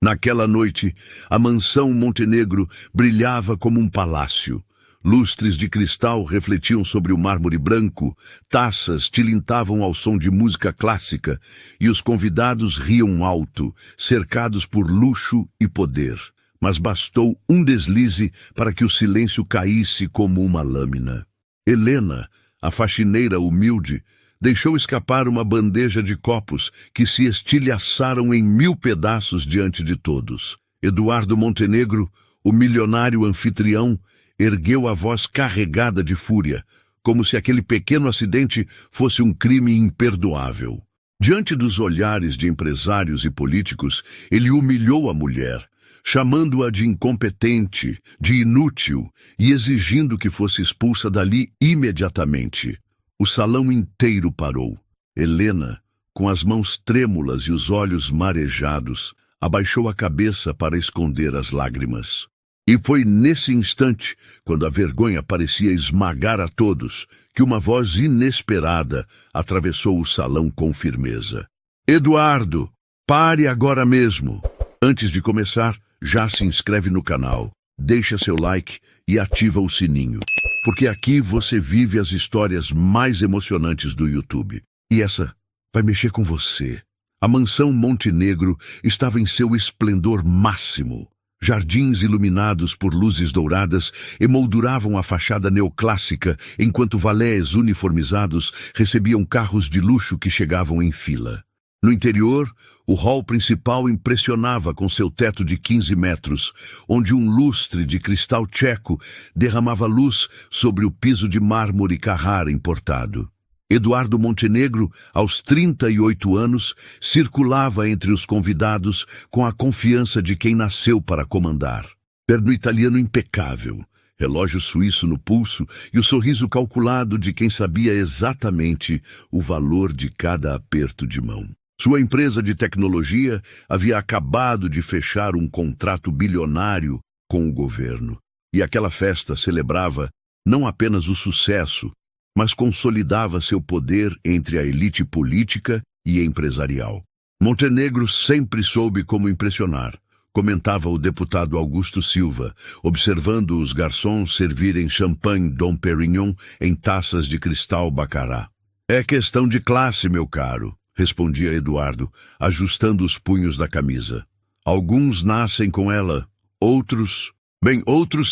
Naquela noite, a mansão Montenegro brilhava como um palácio. Lustres de cristal refletiam sobre o mármore branco, taças tilintavam ao som de música clássica e os convidados riam alto, cercados por luxo e poder. Mas bastou um deslize para que o silêncio caísse como uma lâmina. Helena, a faxineira humilde, deixou escapar uma bandeja de copos que se estilhaçaram em 1000 pedaços diante de todos. Eduardo Montenegro, o milionário anfitrião, ergueu a voz carregada de fúria, como se aquele pequeno acidente fosse um crime imperdoável. Diante dos olhares de empresários e políticos, ele humilhou a mulher, chamando-a de incompetente, de inútil e exigindo que fosse expulsa dali imediatamente. O salão inteiro parou. Helena, com as mãos trêmulas e os olhos marejados, abaixou a cabeça para esconder as lágrimas. E foi nesse instante, quando a vergonha parecia esmagar a todos, que uma voz inesperada atravessou o salão com firmeza. Eduardo, pare agora mesmo! Antes de começar, já se inscreve no canal, deixa seu like e ativa o sininho, porque aqui você vive as histórias mais emocionantes do YouTube. E essa vai mexer com você. A mansão Montenegro estava em seu esplendor máximo. Jardins iluminados por luzes douradas emolduravam a fachada neoclássica, enquanto valets uniformizados recebiam carros de luxo que chegavam em fila. No interior, o hall principal impressionava com seu teto de 15 metros, onde um lustre de cristal tcheco derramava luz sobre o piso de mármore Carrara importado. Eduardo Montenegro, aos 38 anos, circulava entre os convidados com a confiança de quem nasceu para comandar. Terno italiano impecável, relógio suíço no pulso e o sorriso calculado de quem sabia exatamente o valor de cada aperto de mão. Sua empresa de tecnologia havia acabado de fechar um contrato bilionário com o governo, e aquela festa celebrava não apenas o sucesso, mas consolidava seu poder entre a elite política e empresarial. Montenegro sempre soube como impressionar, comentava o deputado Augusto Silva, observando os garçons servirem champanhe Dom Perignon em taças de cristal Baccarat. É questão de classe, meu caro, respondia Eduardo, ajustando os punhos da camisa. Alguns nascem com ela, outros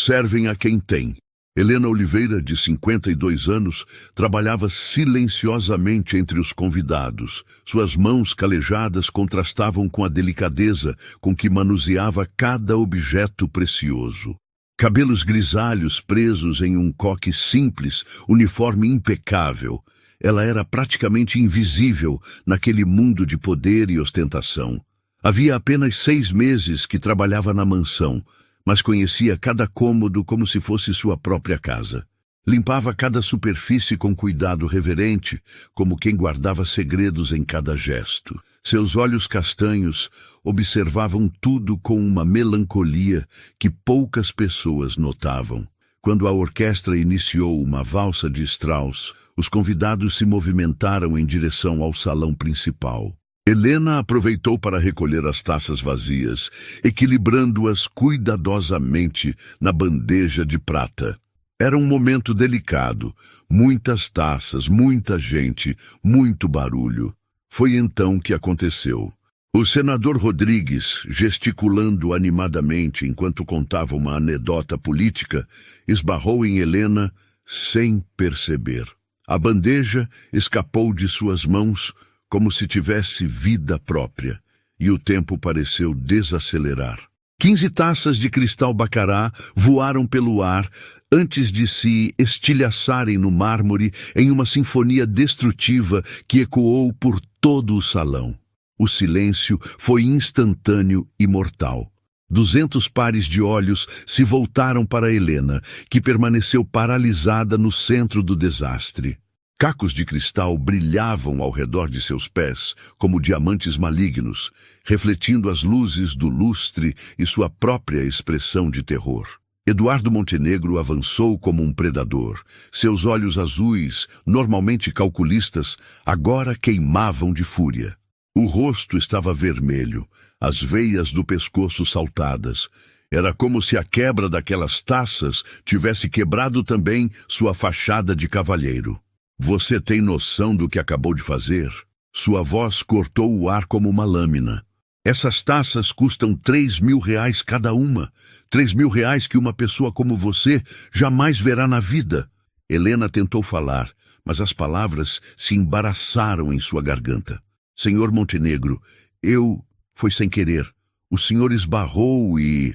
servem a quem tem. Helena Oliveira, de 52 anos, trabalhava silenciosamente entre os convidados. Suas mãos calejadas contrastavam com a delicadeza com que manuseava cada objeto precioso. Cabelos grisalhos presos em um coque simples, uniforme impecável. Ela era praticamente invisível naquele mundo de poder e ostentação. Havia apenas 6 meses que trabalhava na mansão, mas conhecia cada cômodo como se fosse sua própria casa. Limpava cada superfície com cuidado reverente, como quem guardava segredos em cada gesto. Seus olhos castanhos observavam tudo com uma melancolia que poucas pessoas notavam. Quando a orquestra iniciou uma valsa de Strauss, os convidados se movimentaram em direção ao salão principal. Helena aproveitou para recolher as taças vazias, equilibrando-as cuidadosamente na bandeja de prata. Era um momento delicado, muitas taças, muita gente, muito barulho. Foi então que aconteceu. O senador Rodrigues, gesticulando animadamente enquanto contava uma anedota política, esbarrou em Helena sem perceber. A bandeja escapou de suas mãos como se tivesse vida própria, e o tempo pareceu desacelerar. 15 taças de cristal Baccarat voaram pelo ar antes de se estilhaçarem no mármore em uma sinfonia destrutiva que ecoou por todo o salão. O silêncio foi instantâneo e mortal. 200 pares de olhos se voltaram para Helena, que permaneceu paralisada no centro do desastre. Cacos de cristal brilhavam ao redor de seus pés, como diamantes malignos, refletindo as luzes do lustre e sua própria expressão de terror. Eduardo Montenegro avançou como um predador. Seus olhos azuis, normalmente calculistas, agora queimavam de fúria. O rosto estava vermelho, as veias do pescoço saltadas. Era como se a quebra daquelas taças tivesse quebrado também sua fachada de cavalheiro. Você tem noção do que acabou de fazer? Sua voz cortou o ar como uma lâmina. Essas taças custam R$3.000 cada uma. R$3.000 que uma pessoa como você jamais verá na vida. Helena tentou falar, mas as palavras se embaraçaram em sua garganta. Senhor Montenegro, foi sem querer. O senhor esbarrou e...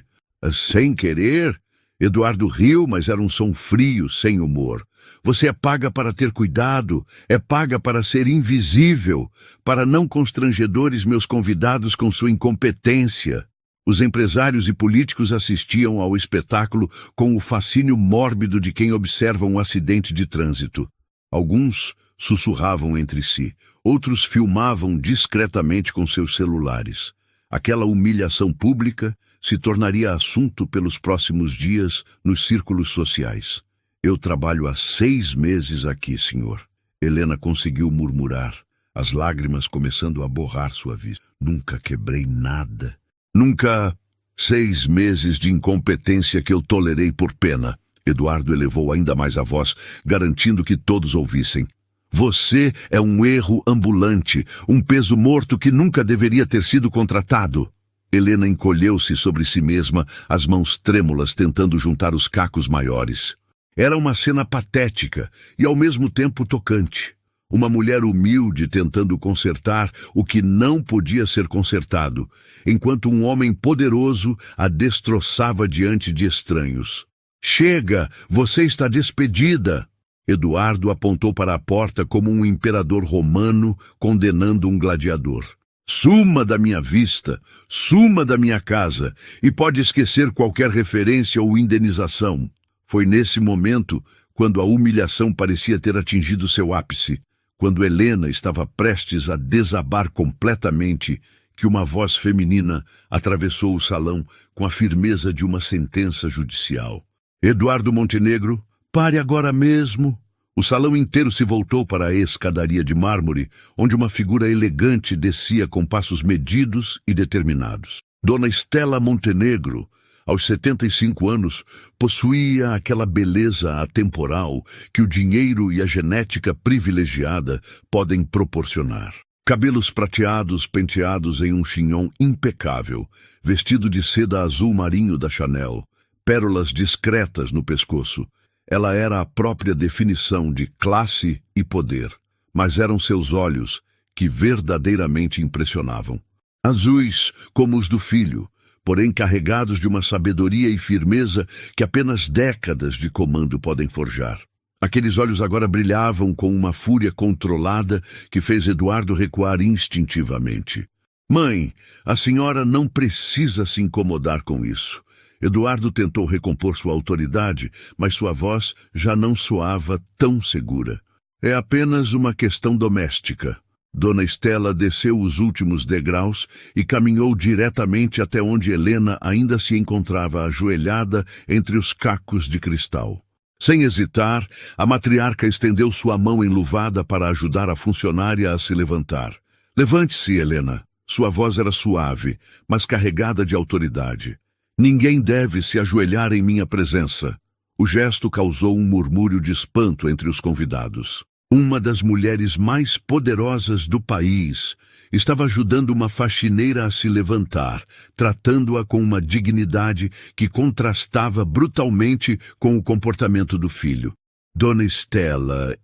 Sem querer? Eduardo riu, mas era um som frio, sem humor. Você é paga para ter cuidado, é paga para ser invisível, para não constrangedores meus convidados com sua incompetência. Os empresários e políticos assistiam ao espetáculo com o fascínio mórbido de quem observa um acidente de trânsito. Alguns sussurravam entre si, outros filmavam discretamente com seus celulares. Aquela humilhação pública se tornaria assunto pelos próximos dias nos círculos sociais. Eu trabalho há 6 meses aqui, senhor. Helena conseguiu murmurar, as lágrimas começando a borrar sua vista. Nunca quebrei nada. Nunca. 6 meses de incompetência que eu tolerei por pena. Eduardo elevou ainda mais a voz, garantindo que todos ouvissem. Você é um erro ambulante, um peso morto que nunca deveria ter sido contratado. Helena encolheu-se sobre si mesma, as mãos trêmulas tentando juntar os cacos maiores. Era uma cena patética e ao mesmo tempo tocante. Uma mulher humilde tentando consertar o que não podia ser consertado, enquanto um homem poderoso a destroçava diante de estranhos. Chega, você está despedida! Eduardo apontou para a porta como um imperador romano condenando um gladiador. Suma da minha vista, suma da minha casa, e pode esquecer qualquer referência ou indenização. Foi nesse momento, quando a humilhação parecia ter atingido seu ápice, quando Helena estava prestes a desabar completamente, que uma voz feminina atravessou o salão com a firmeza de uma sentença judicial. Eduardo Montenegro, pare agora mesmo. O salão inteiro se voltou para a escadaria de mármore, onde uma figura elegante descia com passos medidos e determinados. Dona Estela Montenegro, aos 75 anos, possuía aquela beleza atemporal que o dinheiro e a genética privilegiada podem proporcionar. Cabelos prateados penteados em um chignon impecável, vestido de seda azul marinho da Chanel, pérolas discretas no pescoço. Ela era a própria definição de classe e poder, mas eram seus olhos que verdadeiramente impressionavam. Azuis como os do filho, porém carregados de uma sabedoria e firmeza que apenas décadas de comando podem forjar. Aqueles olhos agora brilhavam com uma fúria controlada que fez Eduardo recuar instintivamente. Mãe, a senhora não precisa se incomodar com isso. Eduardo tentou recompor sua autoridade, mas sua voz já não soava tão segura. É apenas uma questão doméstica. Dona Estela desceu os últimos degraus e caminhou diretamente até onde Helena ainda se encontrava ajoelhada entre os cacos de cristal. Sem hesitar, a matriarca estendeu sua mão enluvada para ajudar a funcionária a se levantar. Levante-se, Helena. Sua voz era suave, mas carregada de autoridade. Ninguém deve se ajoelhar em minha presença. O gesto causou um murmúrio de espanto entre os convidados. Uma das mulheres mais poderosas do país estava ajudando uma faxineira a se levantar, tratando-a com uma dignidade que contrastava brutalmente com o comportamento do filho. Dona Estela,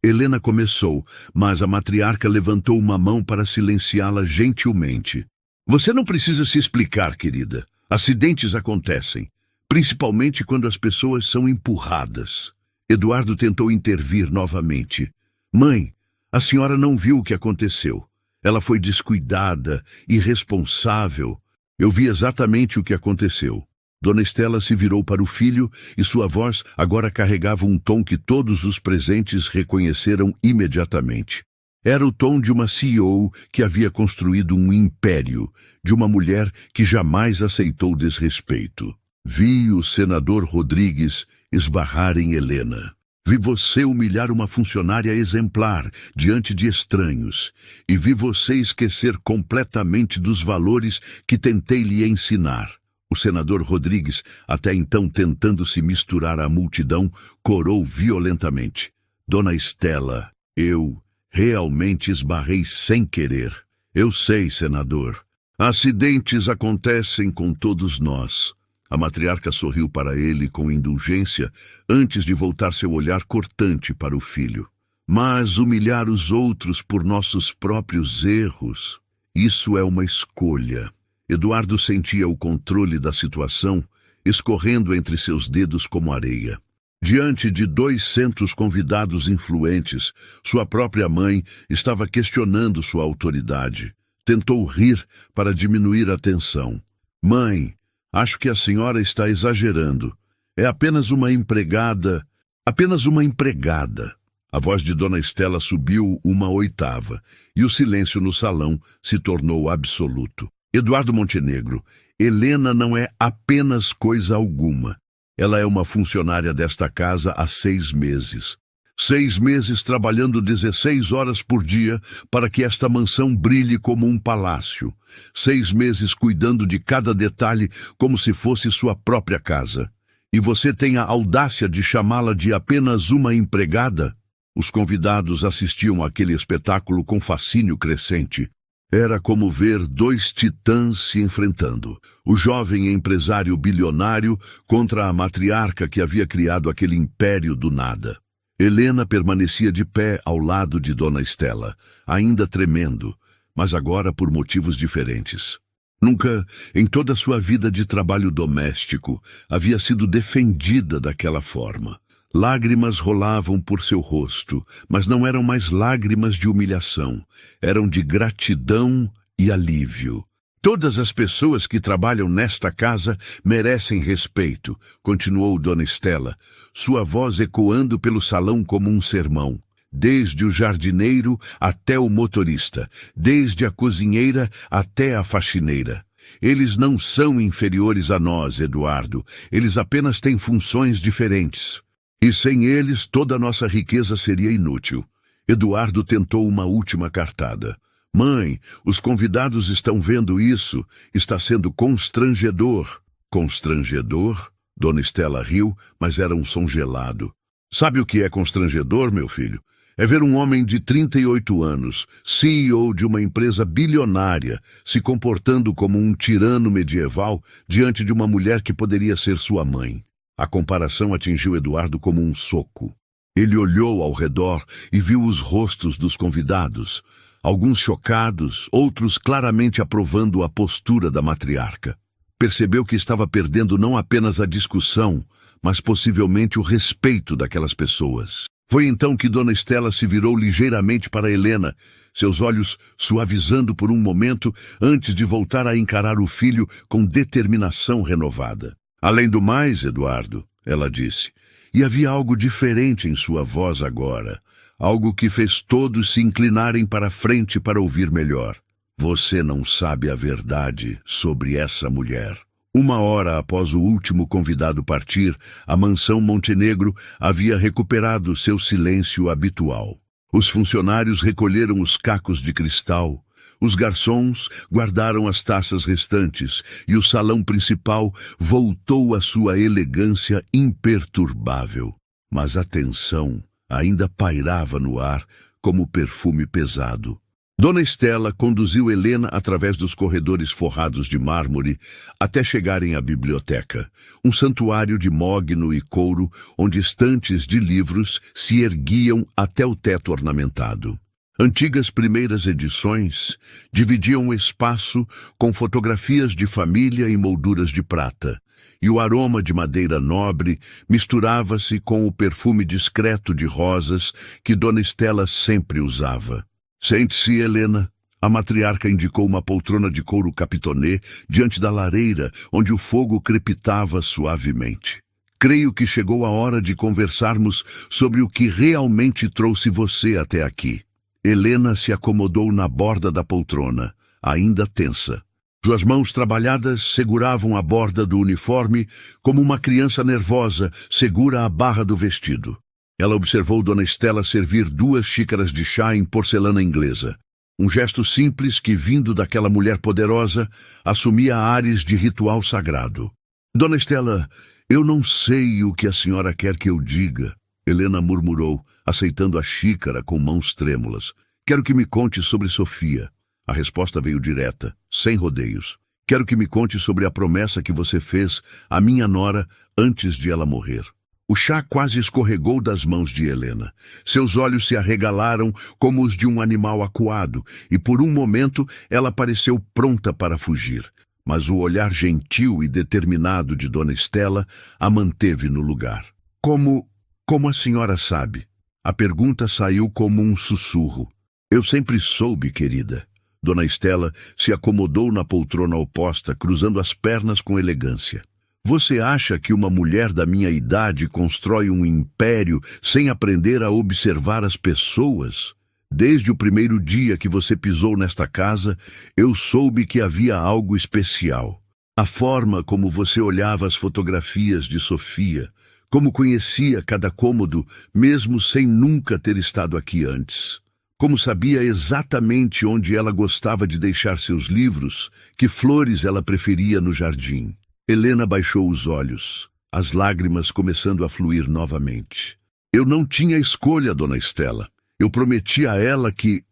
Helena começou, mas a matriarca levantou uma mão para silenciá-la gentilmente. Você não precisa se explicar, querida. Acidentes acontecem, principalmente quando as pessoas são empurradas. Eduardo tentou intervir novamente. Mãe, a senhora não viu o que aconteceu. Ela foi descuidada, irresponsável. Eu vi exatamente o que aconteceu. Dona Estela se virou para o filho e sua voz agora carregava um tom que todos os presentes reconheceram imediatamente. Era o tom de uma CEO que havia construído um império, de uma mulher que jamais aceitou desrespeito. Vi o senador Rodrigues esbarrar em Helena. Vi você humilhar uma funcionária exemplar diante de estranhos, e vi você esquecer completamente dos valores que tentei lhe ensinar. O senador Rodrigues, até então tentando se misturar à multidão, corou violentamente. Dona Estela, eu realmente esbarrei sem querer. Eu sei, senador. Acidentes acontecem com todos nós. A matriarca sorriu para ele com indulgência antes de voltar seu olhar cortante para o filho. Mas humilhar os outros por nossos próprios erros, isso é uma escolha. Eduardo sentia o controle da situação escorrendo entre seus dedos como areia. Diante de 200 convidados influentes, sua própria mãe estava questionando sua autoridade. Tentou rir para diminuir a tensão. Mãe, acho que a senhora está exagerando. É apenas uma empregada. Apenas uma empregada. A voz de Dona Estela subiu uma oitava, e o silêncio no salão se tornou absoluto. Eduardo Montenegro, Helena não é apenas coisa alguma. Ela é uma funcionária desta casa há 6 meses. 6 meses trabalhando 16 horas por dia para que esta mansão brilhe como um palácio. 6 meses cuidando de cada detalhe como se fosse sua própria casa. E você tem a audácia de chamá-la de apenas uma empregada? Os convidados assistiam àquele espetáculo com fascínio crescente. Era como ver 2 titãs se enfrentando. O jovem empresário bilionário contra a matriarca que havia criado aquele império do nada. Helena permanecia de pé ao lado de Dona Estela, ainda tremendo, mas agora por motivos diferentes. Nunca, em toda sua vida de trabalho doméstico, havia sido defendida daquela forma. Lágrimas rolavam por seu rosto, mas não eram mais lágrimas de humilhação, eram de gratidão e alívio. Todas as pessoas que trabalham nesta casa merecem respeito, continuou Dona Estela, sua voz ecoando pelo salão como um sermão. Desde o jardineiro até o motorista, desde a cozinheira até a faxineira. Eles não são inferiores a nós, Eduardo, eles apenas têm funções diferentes. E sem eles, toda a nossa riqueza seria inútil. Eduardo tentou uma última cartada. Mãe, os convidados estão vendo isso. Está sendo constrangedor. Constrangedor? Dona Estela riu, mas era um som gelado. Sabe o que é constrangedor, meu filho? É ver um homem de 38 anos, CEO de uma empresa bilionária, se comportando como um tirano medieval diante de uma mulher que poderia ser sua mãe. A comparação atingiu Eduardo como um soco. Ele olhou ao redor e viu os rostos dos convidados, alguns chocados, outros claramente aprovando a postura da matriarca. Percebeu que estava perdendo não apenas a discussão, mas possivelmente o respeito daquelas pessoas. Foi então que Dona Estela se virou ligeiramente para Helena, seus olhos suavizando por um momento antes de voltar a encarar o filho com determinação renovada. Além do mais, Eduardo, ela disse, e havia algo diferente em sua voz agora, algo que fez todos se inclinarem para frente para ouvir melhor. Você não sabe a verdade sobre essa mulher. 1 hora após o último convidado partir, a mansão Montenegro havia recuperado seu silêncio habitual. Os funcionários recolheram os cacos de cristal, os garçons guardaram as taças restantes e o salão principal voltou à sua elegância imperturbável. Mas a tensão ainda pairava no ar como perfume pesado. Dona Estela conduziu Helena através dos corredores forrados de mármore até chegarem à biblioteca, um santuário de mogno e couro onde estantes de livros se erguiam até o teto ornamentado. Antigas primeiras edições dividiam o espaço com fotografias de família em molduras de prata, e o aroma de madeira nobre misturava-se com o perfume discreto de rosas que Dona Estela sempre usava. Sente-se, Helena. A matriarca indicou uma poltrona de couro capitonê diante da lareira, onde o fogo crepitava suavemente. Creio que chegou a hora de conversarmos sobre o que realmente trouxe você até aqui. Helena se acomodou na borda da poltrona, ainda tensa. Suas mãos trabalhadas seguravam a borda do uniforme como uma criança nervosa segura a barra do vestido. Ela observou Dona Estela servir 2 xícaras de chá em porcelana inglesa. Um gesto simples que, vindo daquela mulher poderosa, assumia ares de ritual sagrado. Dona Estela, eu não sei o que a senhora quer que eu diga, Helena murmurou, aceitando a xícara com mãos trêmulas. Quero que me conte sobre Sofia. A resposta veio direta, sem rodeios. Quero que me conte sobre a promessa que você fez à minha nora antes de ela morrer. O chá quase escorregou das mãos de Helena. Seus olhos se arregalaram como os de um animal acuado, e por um momento ela pareceu pronta para fugir. Mas o olhar gentil e determinado de Dona Estela a manteve no lugar. Como a senhora sabe? A pergunta saiu como um sussurro. Eu sempre soube, querida. Dona Estela se acomodou na poltrona oposta, cruzando as pernas com elegância. Você acha que uma mulher da minha idade constrói um império sem aprender a observar as pessoas? Desde o primeiro dia que você pisou nesta casa, eu soube que havia algo especial. A forma como você olhava as fotografias de Sofia, como conhecia cada cômodo, mesmo sem nunca ter estado aqui antes. Como sabia exatamente onde ela gostava de deixar seus livros, que flores ela preferia no jardim. Helena baixou os olhos, as lágrimas começando a fluir novamente. Eu não tinha escolha, Dona Estela. Eu prometi a ela que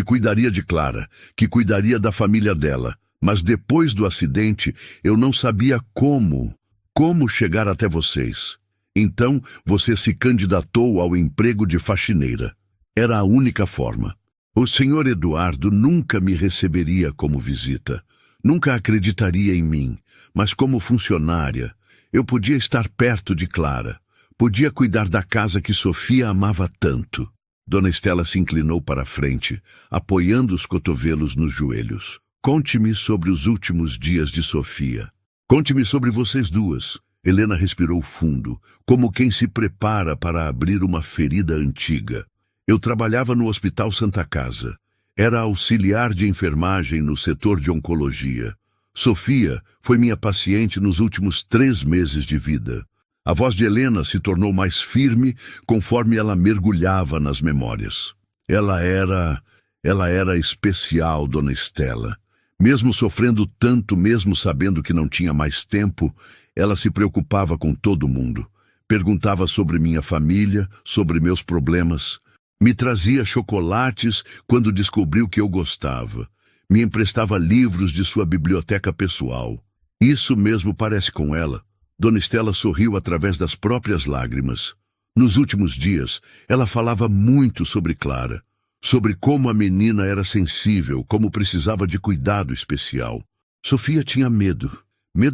cuidaria de Clara, que cuidaria da família dela. Mas depois do acidente, eu não sabia como chegar até vocês. Então, você se candidatou ao emprego de faxineira. Era a única forma. O senhor Eduardo nunca me receberia como visita. Nunca acreditaria em mim. Mas como funcionária, eu podia estar perto de Clara. Podia cuidar da casa que Sofia amava tanto. Dona Estela se inclinou para a frente, apoiando os cotovelos nos joelhos. Conte-me sobre os últimos dias de Sofia. Conte-me sobre vocês duas. Helena respirou fundo, como quem se prepara para abrir uma ferida antiga. Eu trabalhava no Hospital Santa Casa. Era auxiliar de enfermagem no setor de oncologia. Sofia foi minha paciente nos últimos 3 meses de vida. A voz de Helena se tornou mais firme conforme ela mergulhava nas memórias. Ela era especial, Dona Estela. Mesmo sofrendo tanto, mesmo sabendo que não tinha mais tempo, ela se preocupava com todo mundo. Perguntava sobre minha família, sobre meus problemas. Me trazia chocolates quando descobriu que eu gostava. Me emprestava livros de sua biblioteca pessoal. Isso mesmo parece com ela. Dona Estela sorriu através das próprias lágrimas. Nos últimos dias, ela falava muito sobre Clara, sobre como a menina era sensível, como precisava de cuidado especial. Sofia tinha medo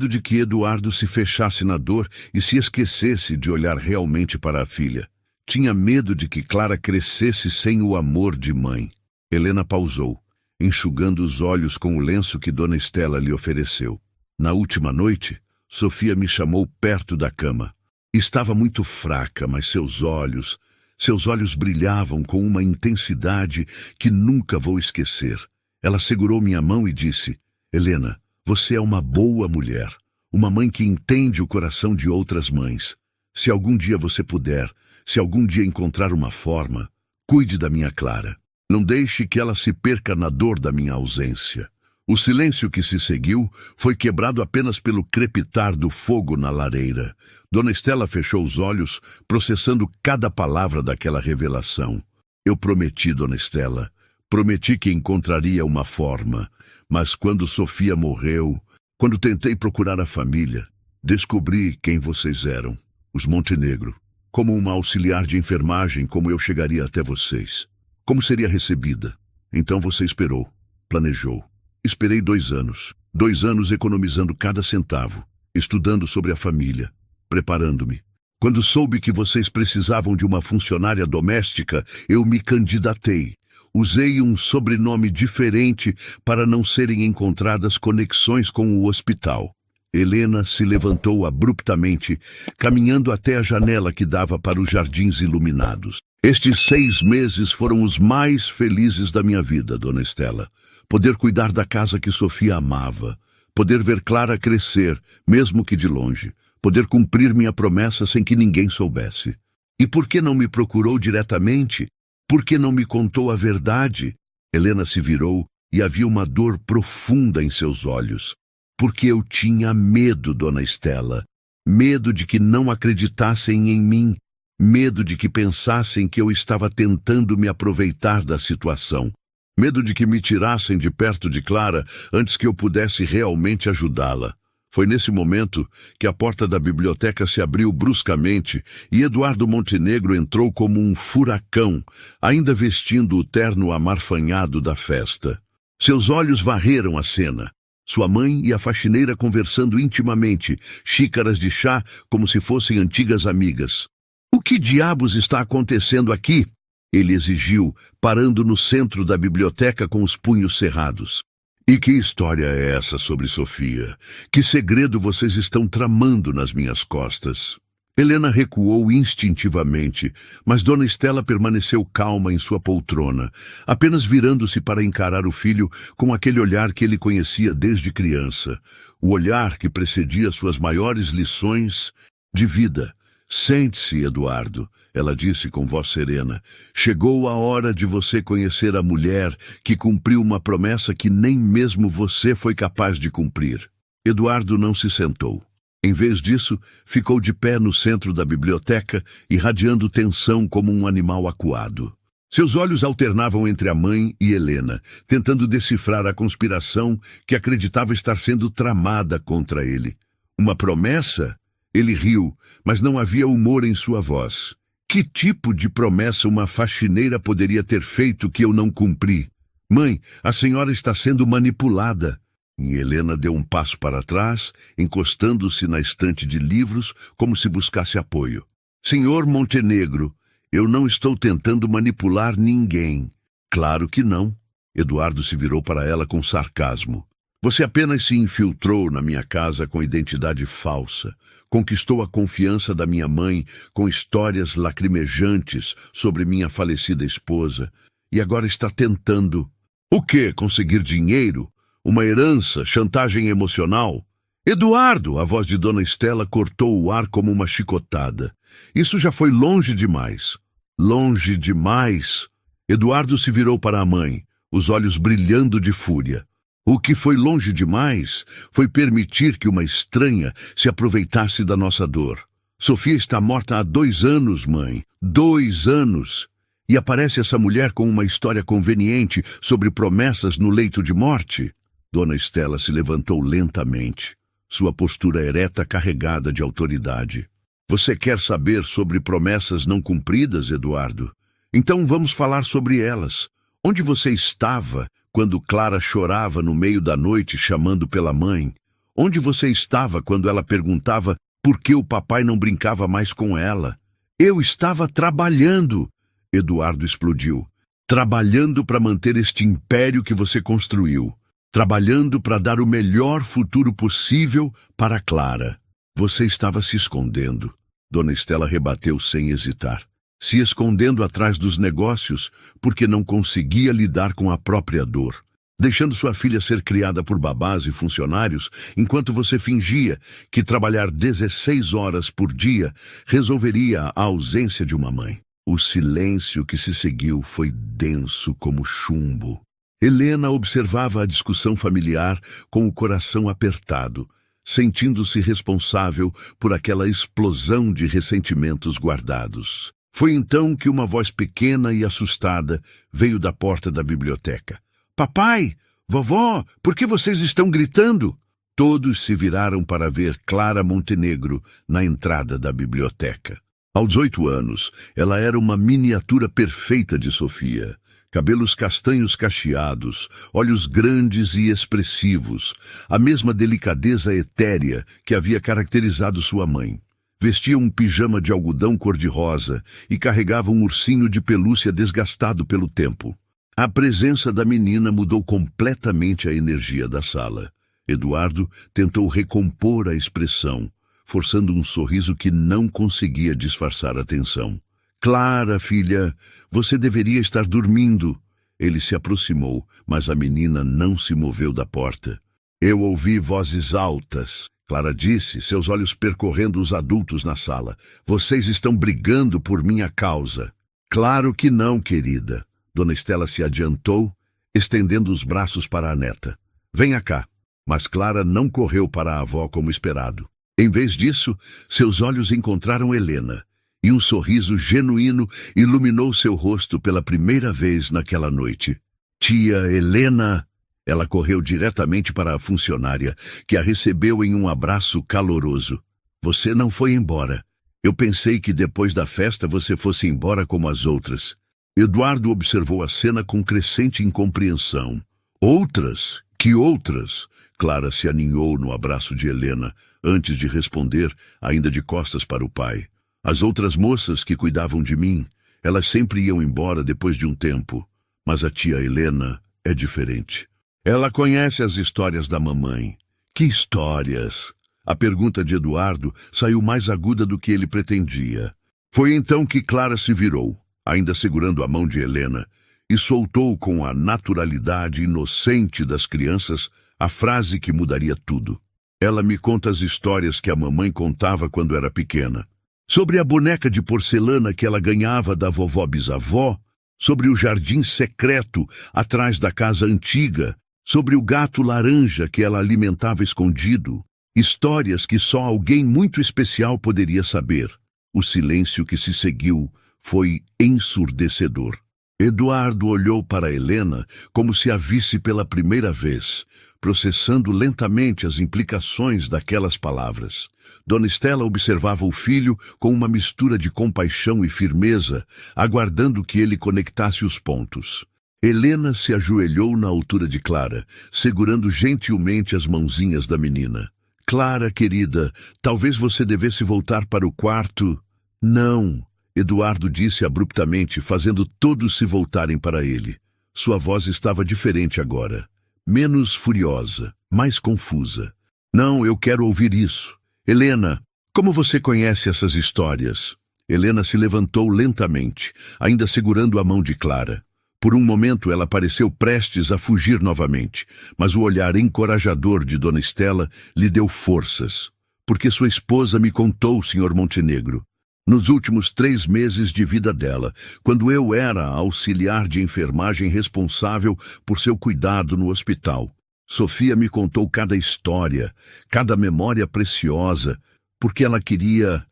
de que Eduardo se fechasse na dor e se esquecesse de olhar realmente para a filha. Tinha medo de que Clara crescesse sem o amor de mãe. Helena pausou, enxugando os olhos com o lenço que Dona Estela lhe ofereceu. Na última noite, Sofia me chamou perto da cama. Estava muito fraca, mas seus olhos brilhavam com uma intensidade que nunca vou esquecer. Ela segurou minha mão e disse: Helena, você é uma boa mulher, uma mãe que entende o coração de outras mães. Se algum dia você puder, se algum dia encontrar uma forma, cuide da minha Clara. Não deixe que ela se perca na dor da minha ausência. O silêncio que se seguiu foi quebrado apenas pelo crepitar do fogo na lareira. Dona Estela fechou os olhos, processando cada palavra daquela revelação. Eu prometi, Dona Estela, prometi que encontraria uma forma. Mas quando Sofia morreu, quando tentei procurar a família, descobri quem vocês eram, os Montenegro. Como uma auxiliar de enfermagem, como eu chegaria até vocês? Como seria recebida? Então você esperou, planejou. Esperei 2 anos. 2 anos economizando cada centavo, estudando sobre a família, preparando-me. Quando soube que vocês precisavam de uma funcionária doméstica, eu me candidatei. Usei um sobrenome diferente para não serem encontradas conexões com o hospital. Helena se levantou abruptamente, caminhando até a janela que dava para os jardins iluminados. Estes 6 meses foram os mais felizes da minha vida, Dona Estela. Poder cuidar da casa que Sofia amava. Poder ver Clara crescer, mesmo que de longe. Poder cumprir minha promessa sem que ninguém soubesse. E por que não me procurou diretamente? Por que não me contou a verdade? Helena se virou e havia uma dor profunda em seus olhos. Porque eu tinha medo, dona Estela. Medo de que não acreditassem em mim. Medo de que pensassem que eu estava tentando me aproveitar da situação. Medo de que me tirassem de perto de Clara antes que eu pudesse realmente ajudá-la. Foi nesse momento que a porta da biblioteca se abriu bruscamente e Eduardo Montenegro entrou como um furacão, ainda vestindo o terno amarfanhado da festa. Seus olhos varreram a cena. Sua mãe e a faxineira conversando intimamente, xícaras de chá como se fossem antigas amigas. "O que diabos está acontecendo aqui?" ele exigiu, parando no centro da biblioteca com os punhos cerrados. "E que história é essa sobre Sofia? Que segredo vocês estão tramando nas minhas costas?" Helena recuou instintivamente, mas Dona Estela permaneceu calma em sua poltrona, apenas virando-se para encarar o filho com aquele olhar que ele conhecia desde criança, o olhar que precedia suas maiores lições de vida. "Sente-se, Eduardo", ela disse com voz serena. "Chegou a hora de você conhecer a mulher que cumpriu uma promessa que nem mesmo você foi capaz de cumprir." Eduardo não se sentou. Em vez disso, ficou de pé no centro da biblioteca, irradiando tensão como um animal acuado. Seus olhos alternavam entre a mãe e Helena, tentando decifrar a conspiração que acreditava estar sendo tramada contra ele. Uma promessa? Ele riu, mas não havia humor em sua voz. "Que tipo de promessa uma faxineira poderia ter feito que eu não cumpri? Mãe, a senhora está sendo manipulada." E Helena deu um passo para trás, encostando-se na estante de livros como se buscasse apoio. "Senhor Montenegro, eu não estou tentando manipular ninguém." "Claro que não." Eduardo se virou para ela com sarcasmo. "Você apenas se infiltrou na minha casa com identidade falsa, conquistou a confiança da minha mãe com histórias lacrimejantes sobre minha falecida esposa, e agora está tentando... O quê? Conseguir dinheiro? Uma herança? Chantagem emocional?" "Eduardo!" A voz de Dona Estela cortou o ar como uma chicotada. "Isso já foi longe demais." "Longe demais?" Eduardo se virou para a mãe, os olhos brilhando de fúria. "O que foi longe demais foi permitir que uma estranha se aproveitasse da nossa dor. Sofia está morta há 2 anos, mãe. 2 anos. E aparece essa mulher com uma história conveniente sobre promessas no leito de morte." Dona Estela se levantou lentamente, sua postura ereta carregada de autoridade. "Você quer saber sobre promessas não cumpridas, Eduardo? Então vamos falar sobre elas. Onde você estava quando Clara chorava no meio da noite chamando pela mãe? Onde você estava quando ela perguntava por que o papai não brincava mais com ela?" "Eu estava trabalhando!" Eduardo explodiu. "Trabalhando para manter este império que você construiu. Trabalhando para dar o melhor futuro possível para Clara." "Você estava se escondendo." Dona Estela rebateu sem hesitar. "Se escondendo atrás dos negócios porque não conseguia lidar com a própria dor. Deixando sua filha ser criada por babás e funcionários, enquanto você fingia que trabalhar 16 horas por dia resolveria a ausência de uma mãe." O silêncio que se seguiu foi denso como chumbo. Helena observava a discussão familiar com o coração apertado, sentindo-se responsável por aquela explosão de ressentimentos guardados. Foi então que uma voz pequena e assustada veio da porta da biblioteca. "Papai! Vovó! Por que vocês estão gritando?" Todos se viraram para ver Clara Montenegro na entrada da biblioteca. Aos 8 anos, ela era uma miniatura perfeita de Sofia. Cabelos castanhos cacheados, olhos grandes e expressivos, a mesma delicadeza etérea que havia caracterizado sua mãe. Vestia um pijama de algodão cor-de-rosa e carregava um ursinho de pelúcia desgastado pelo tempo. A presença da menina mudou completamente a energia da sala. Eduardo tentou recompor a expressão, forçando um sorriso que não conseguia disfarçar a tensão. "Clara, filha, você deveria estar dormindo." Ele se aproximou, mas a menina não se moveu da porta. "Eu ouvi vozes altas." Clara disse, seus olhos percorrendo os adultos na sala. Vocês estão brigando por minha causa. Claro que não, querida. Dona Estela se adiantou, estendendo os braços para a neta. Venha cá. Mas Clara não correu para a avó como esperado. Em vez disso, seus olhos encontraram Helena, e um sorriso genuíno iluminou seu rosto pela primeira vez naquela noite. Tia Helena! Ela correu diretamente para a funcionária, que a recebeu em um abraço caloroso. Você não foi embora. Eu pensei que depois da festa você fosse embora como as outras. Eduardo observou a cena com crescente incompreensão. Outras? Que outras? Clara se aninhou no abraço de Helena, antes de responder, ainda de costas para o pai. As outras moças que cuidavam de mim, elas sempre iam embora depois de um tempo. Mas a tia Helena é diferente. Ela conhece as histórias da mamãe. Que histórias? A pergunta de Eduardo saiu mais aguda do que ele pretendia. Foi então que Clara se virou, ainda segurando a mão de Helena, e soltou com a naturalidade inocente das crianças a frase que mudaria tudo. Ela me conta as histórias que a mamãe contava quando era pequena. Sobre a boneca de porcelana que ela ganhava da vovó bisavó, sobre o jardim secreto atrás da casa antiga, sobre o gato laranja que ela alimentava escondido. Histórias que só alguém muito especial poderia saber. O silêncio que se seguiu foi ensurdecedor. Eduardo olhou para Helena como se a visse pela primeira vez, processando lentamente as implicações daquelas palavras. Dona Estela observava o filho com uma mistura de compaixão e firmeza, aguardando que ele conectasse os pontos. Helena se ajoelhou na altura de Clara, segurando gentilmente as mãozinhas da menina. Clara, querida, talvez você devesse voltar para o quarto. Não, Eduardo disse abruptamente, fazendo todos se voltarem para ele. Sua voz estava diferente agora. Menos furiosa, mais confusa. Não, eu quero ouvir isso. Helena, como você conhece essas histórias? Helena se levantou lentamente, ainda segurando a mão de Clara. Por um momento ela pareceu prestes a fugir novamente, mas o olhar encorajador de Dona Estela lhe deu forças. Porque sua esposa me contou, Sr. Montenegro. Nos últimos 3 meses de vida dela, quando eu era a auxiliar de enfermagem responsável por seu cuidado no hospital, Sofia me contou cada história, cada memória preciosa, porque ela queria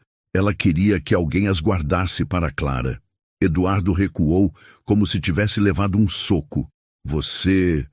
que alguém as guardasse para Clara. Eduardo recuou como se tivesse levado um soco. Você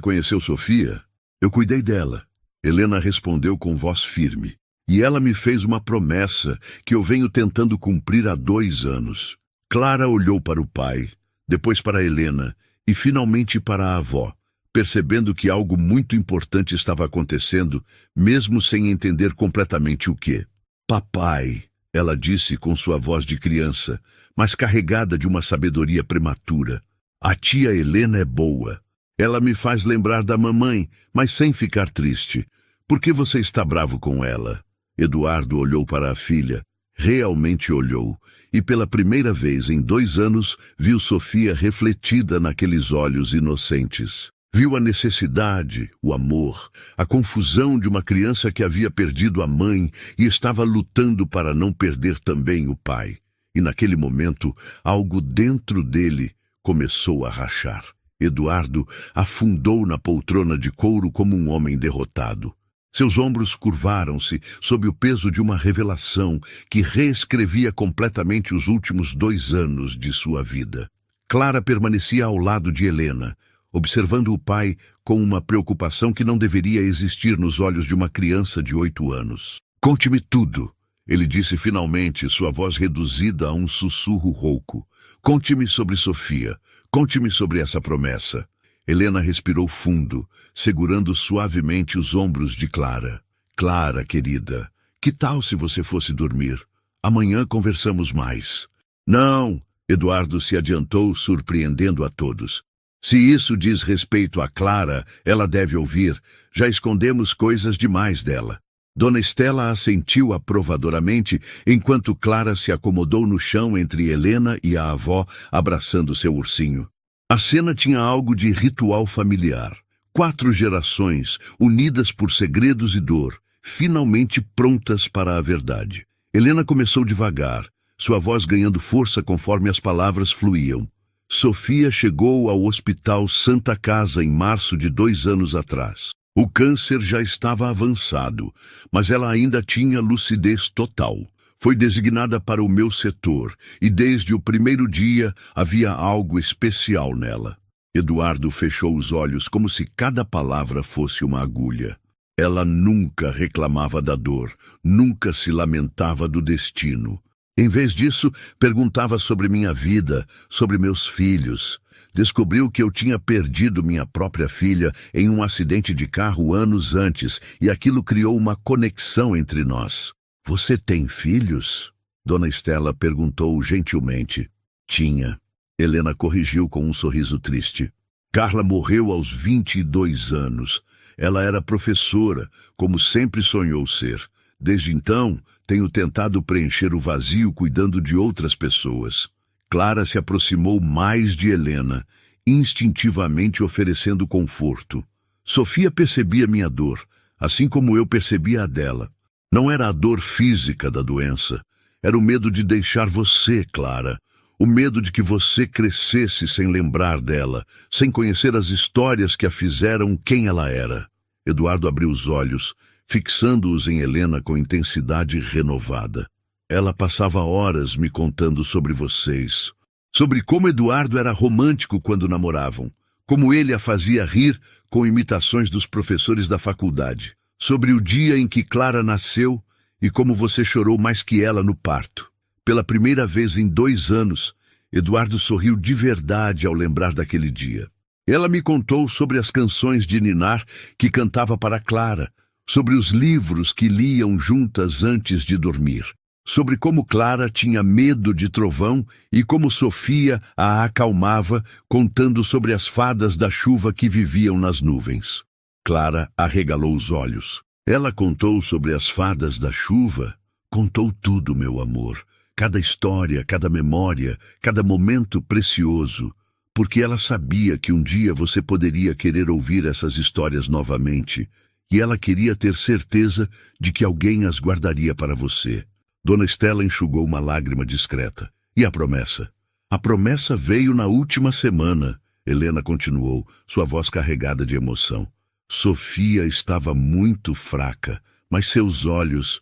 conheceu Sofia? Eu cuidei dela. Helena respondeu com voz firme. E ela me fez uma promessa que eu venho tentando cumprir há 2 anos. Clara olhou para o pai, depois para Helena e finalmente para a avó, percebendo que algo muito importante estava acontecendo, mesmo sem entender completamente o que. Papai, ela disse com sua voz de criança, mas carregada de uma sabedoria prematura. A tia Helena é boa. Ela me faz lembrar da mamãe, mas sem ficar triste. Por que você está bravo com ela? Eduardo olhou para a filha, realmente olhou, e pela primeira vez em 2 anos viu Sofia refletida naqueles olhos inocentes. Viu a necessidade, o amor, a confusão de uma criança que havia perdido a mãe e estava lutando para não perder também o pai. E naquele momento, algo dentro dele começou a rachar. Eduardo afundou na poltrona de couro como um homem derrotado. Seus ombros curvaram-se sob o peso de uma revelação que reescrevia completamente os últimos 2 anos de sua vida. Clara permanecia ao lado de Helena, observando o pai com uma preocupação que não deveria existir nos olhos de uma criança de 8 anos. Conte-me tudo, ele disse finalmente, sua voz reduzida a um sussurro rouco. Conte-me sobre Sofia, conte-me sobre essa promessa. Helena respirou fundo, segurando suavemente os ombros de Clara. Clara, querida, que tal se você fosse dormir? Amanhã conversamos mais. Não, Eduardo se adiantou, surpreendendo a todos. Se isso diz respeito a Clara, ela deve ouvir. Já escondemos coisas demais dela. Dona Estela assentiu aprovadoramente, enquanto Clara se acomodou no chão entre Helena e a avó, abraçando seu ursinho. A cena tinha algo de ritual familiar. 4 gerações, unidas por segredos e dor, finalmente prontas para a verdade. Helena começou devagar, sua voz ganhando força conforme as palavras fluíam. Sofia chegou ao Hospital Santa Casa em março de 2 anos atrás. O câncer já estava avançado, mas ela ainda tinha lucidez total. Foi designada para o meu setor, e desde o primeiro dia havia algo especial nela. Eduardo fechou os olhos como se cada palavra fosse uma agulha. Ela nunca reclamava da dor, nunca se lamentava do destino. Em vez disso, perguntava sobre minha vida, sobre meus filhos. Descobriu que eu tinha perdido minha própria filha em um acidente de carro anos antes, e aquilo criou uma conexão entre nós. Você tem filhos? Dona Estela perguntou gentilmente. Tinha. Helena corrigiu com um sorriso triste. Carla morreu aos 22 anos. Ela era professora, como sempre sonhou ser. Desde então, tenho tentado preencher o vazio cuidando de outras pessoas. Clara se aproximou mais de Helena, instintivamente oferecendo conforto. Sofia percebia minha dor, assim como eu percebia a dela. Não era a dor física da doença, era o medo de deixar você, Clara. O medo de que você crescesse sem lembrar dela, sem conhecer as histórias que a fizeram quem ela era. Eduardo abriu os olhos, fixando-os em Helena com intensidade renovada. Ela passava horas me contando sobre vocês, sobre como Eduardo era romântico quando namoravam, como ele a fazia rir com imitações dos professores da faculdade, sobre o dia em que Clara nasceu e como você chorou mais que ela no parto. Pela primeira vez em 2 anos, Eduardo sorriu de verdade ao lembrar daquele dia. Ela me contou sobre as canções de ninar que cantava para Clara, sobre os livros que liam juntas antes de dormir, sobre como Clara tinha medo de trovão e como Sofia a acalmava, contando sobre as fadas da chuva que viviam nas nuvens. Clara arregalou os olhos. Ela contou sobre as fadas da chuva? Contou tudo, meu amor. Cada história, cada memória, cada momento precioso, porque ela sabia que um dia você poderia querer ouvir essas histórias novamente, e ela queria ter certeza de que alguém as guardaria para você. Dona Estela enxugou uma lágrima discreta. E a promessa? A promessa veio na última semana, Helena continuou, sua voz carregada de emoção. Sofia estava muito fraca, mas seus olhos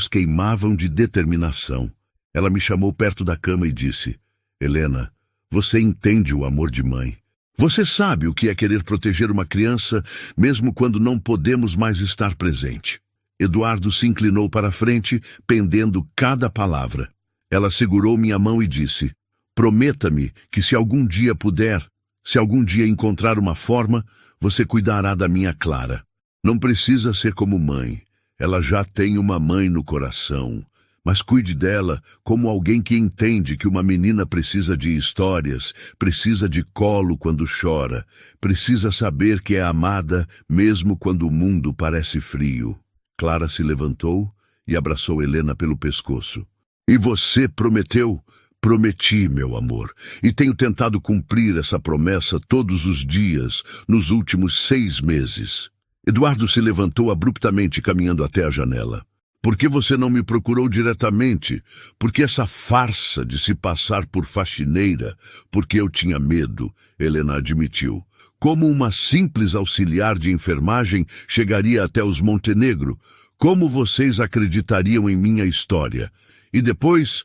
queimavam de determinação. Ela me chamou perto da cama e disse, Helena, você entende o amor de mãe. Você sabe o que é querer proteger uma criança, mesmo quando não podemos mais estar presente. Eduardo se inclinou para a frente, pendendo cada palavra. Ela segurou minha mão e disse, prometa-me que se algum dia puder, se algum dia encontrar uma forma, você cuidará da minha Clara. Não precisa ser como mãe. Ela já tem uma mãe no coração, mas cuide dela como alguém que entende que uma menina precisa de histórias, precisa de colo quando chora, precisa saber que é amada mesmo quando o mundo parece frio. Clara se levantou e abraçou Helena pelo pescoço. E você prometeu? Prometi, meu amor, e tenho tentado cumprir essa promessa todos os dias nos últimos 6 meses. Eduardo se levantou abruptamente, caminhando até a janela. Por que você não me procurou diretamente? Porque essa farsa de se passar por faxineira, porque eu tinha medo, Helena admitiu. Como uma simples auxiliar de enfermagem chegaria até os Montenegro? Como vocês acreditariam em minha história? E depois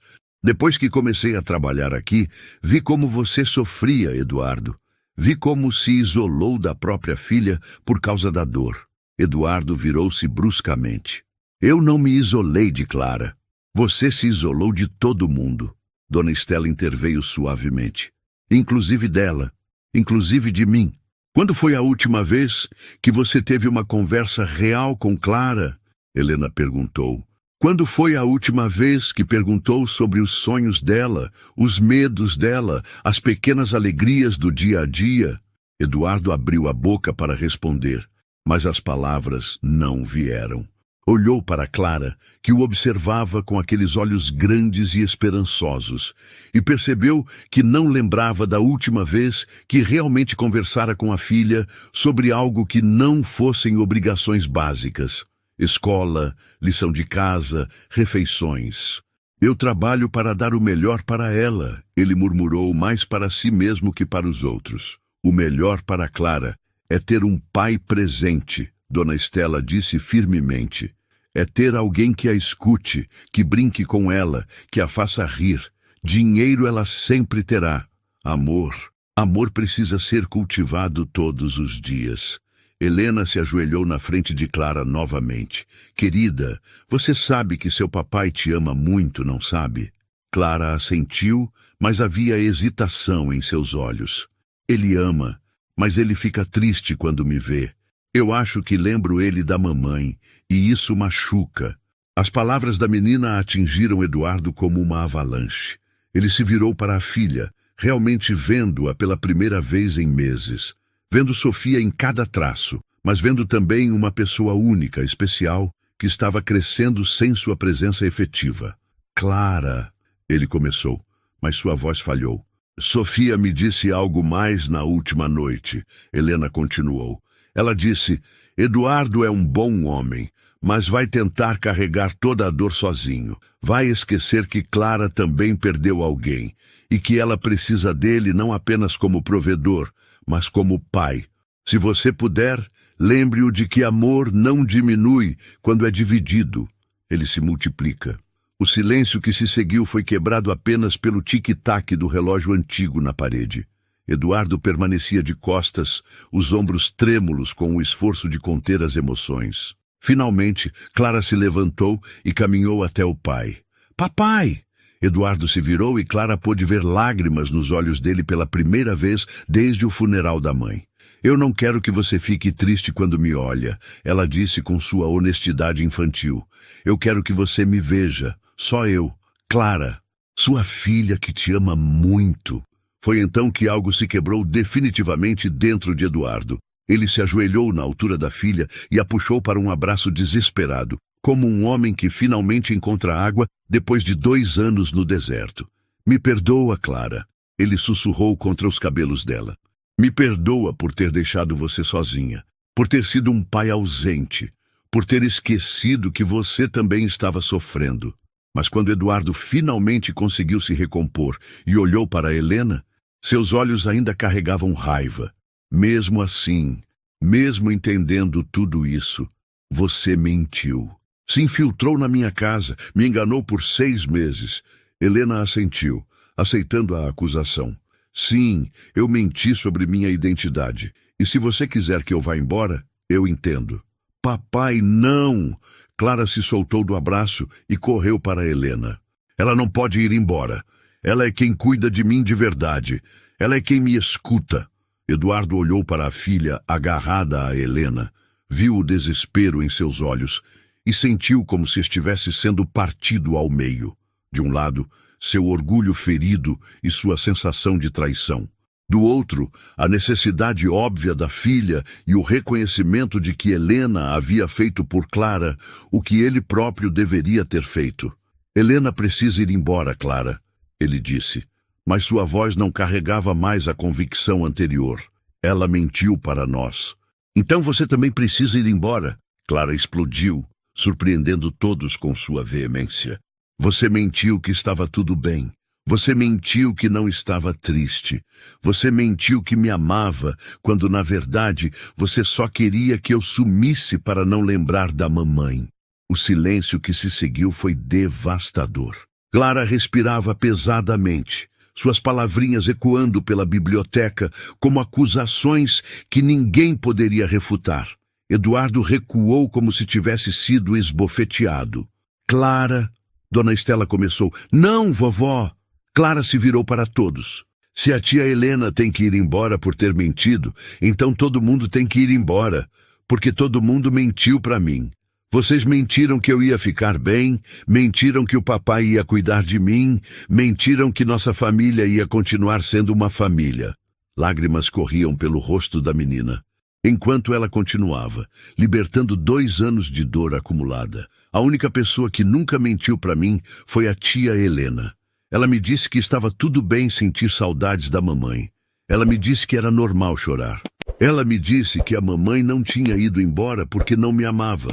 que comecei a trabalhar aqui, vi como você sofria, Eduardo. Vi como se isolou da própria filha por causa da dor. Eduardo virou-se bruscamente. Eu não me isolei de Clara. Você se isolou de todo mundo. Dona Estela interveio suavemente. Inclusive dela. Inclusive de mim. Quando foi a última vez que você teve uma conversa real com Clara? Helena perguntou. Quando foi a última vez que perguntou sobre os sonhos dela, os medos dela, as pequenas alegrias do dia a dia? Eduardo abriu a boca para responder, mas as palavras não vieram. Olhou para Clara, que o observava com aqueles olhos grandes e esperançosos, e percebeu que não lembrava da última vez que realmente conversara com a filha sobre algo que não fossem obrigações básicas. Escola, lição de casa, refeições. Eu trabalho para dar o melhor para ela, ele murmurou, mais para si mesmo que para os outros. O melhor para Clara é ter um pai presente, Dona Estela disse firmemente. É ter alguém que a escute, que brinque com ela, que a faça rir. Dinheiro ela sempre terá. Amor precisa ser cultivado todos os dias. Helena se ajoelhou na frente de Clara novamente. Querida, você sabe que seu papai te ama muito, não sabe? Clara assentiu, mas havia hesitação em seus olhos. Ele ama, mas ele fica triste quando me vê. Eu acho que lembro ele da mamãe, e isso machuca. As palavras da menina atingiram Eduardo como uma avalanche. Ele se virou para a filha, realmente vendo-a pela primeira vez em meses. Vendo Sofia em cada traço, mas vendo também uma pessoa única, especial, que estava crescendo sem sua presença efetiva. Clara, ele começou, mas sua voz falhou. Sofia me disse algo mais na última noite, Helena continuou. Ela disse, Eduardo é um bom homem, mas vai tentar carregar toda a dor sozinho. Vai esquecer que Clara também perdeu alguém, e que ela precisa dele não apenas como provedor, mas como pai. Se você puder, lembre-o de que amor não diminui quando é dividido. Ele se multiplica. O silêncio que se seguiu foi quebrado apenas pelo tic-tac do relógio antigo na parede. Eduardo permanecia de costas, os ombros trêmulos com o esforço de conter as emoções. Finalmente, Clara se levantou e caminhou até o pai. Papai! Eduardo se virou e Clara pôde ver lágrimas nos olhos dele pela primeira vez desde o funeral da mãe. Eu não quero que você fique triste quando me olha, ela disse com sua honestidade infantil. Eu quero que você me veja, só eu, Clara, sua filha que te ama muito. Foi então que algo se quebrou definitivamente dentro de Eduardo. Ele se ajoelhou na altura da filha e a puxou para um abraço desesperado, como um homem que finalmente encontra água depois de 2 anos no deserto. Me perdoa, Clara. Ele sussurrou contra os cabelos dela. Me perdoa por ter deixado você sozinha, por ter sido um pai ausente, por ter esquecido que você também estava sofrendo. Mas quando Eduardo finalmente conseguiu se recompor e olhou para Helena, seus olhos ainda carregavam raiva. Mesmo assim, mesmo entendendo tudo isso, você mentiu. Se infiltrou na minha casa, me enganou por 6 meses. Helena assentiu, aceitando a acusação. Sim, eu menti sobre minha identidade. E se você quiser que eu vá embora, eu entendo. Papai, não! Clara se soltou do abraço e correu para Helena. Ela não pode ir embora. Ela é quem cuida de mim de verdade. Ela é quem me escuta. Eduardo olhou para a filha agarrada a Helena, viu o desespero em seus olhos e sentiu como se estivesse sendo partido ao meio. De um lado, seu orgulho ferido e sua sensação de traição. Do outro, a necessidade óbvia da filha e o reconhecimento de que Helena havia feito por Clara o que ele próprio deveria ter feito. Helena precisa ir embora, Clara, ele disse, mas sua voz não carregava mais a convicção anterior. Ela mentiu para nós. Então você também precisa ir embora, Clara explodiu, surpreendendo todos com sua veemência. Você mentiu que estava tudo bem. Você mentiu que não estava triste. Você mentiu que me amava, quando na verdade você só queria que eu sumisse para não lembrar da mamãe. O silêncio que se seguiu foi devastador. Clara respirava pesadamente, suas palavrinhas ecoando pela biblioteca como acusações que ninguém poderia refutar. Eduardo recuou como se tivesse sido esbofeteado. Clara... Dona Estela começou. Não, vovó! Clara se virou para todos. Se a tia Helena tem que ir embora por ter mentido, então todo mundo tem que ir embora, porque todo mundo mentiu para mim. Vocês mentiram que eu ia ficar bem, mentiram que o papai ia cuidar de mim, mentiram que nossa família ia continuar sendo uma família. Lágrimas corriam pelo rosto da menina. Enquanto ela continuava, libertando 2 anos de dor acumulada, a única pessoa que nunca mentiu para mim foi a tia Helena. Ela me disse que estava tudo bem sentir saudades da mamãe. Ela me disse que era normal chorar. Ela me disse que a mamãe não tinha ido embora porque não me amava,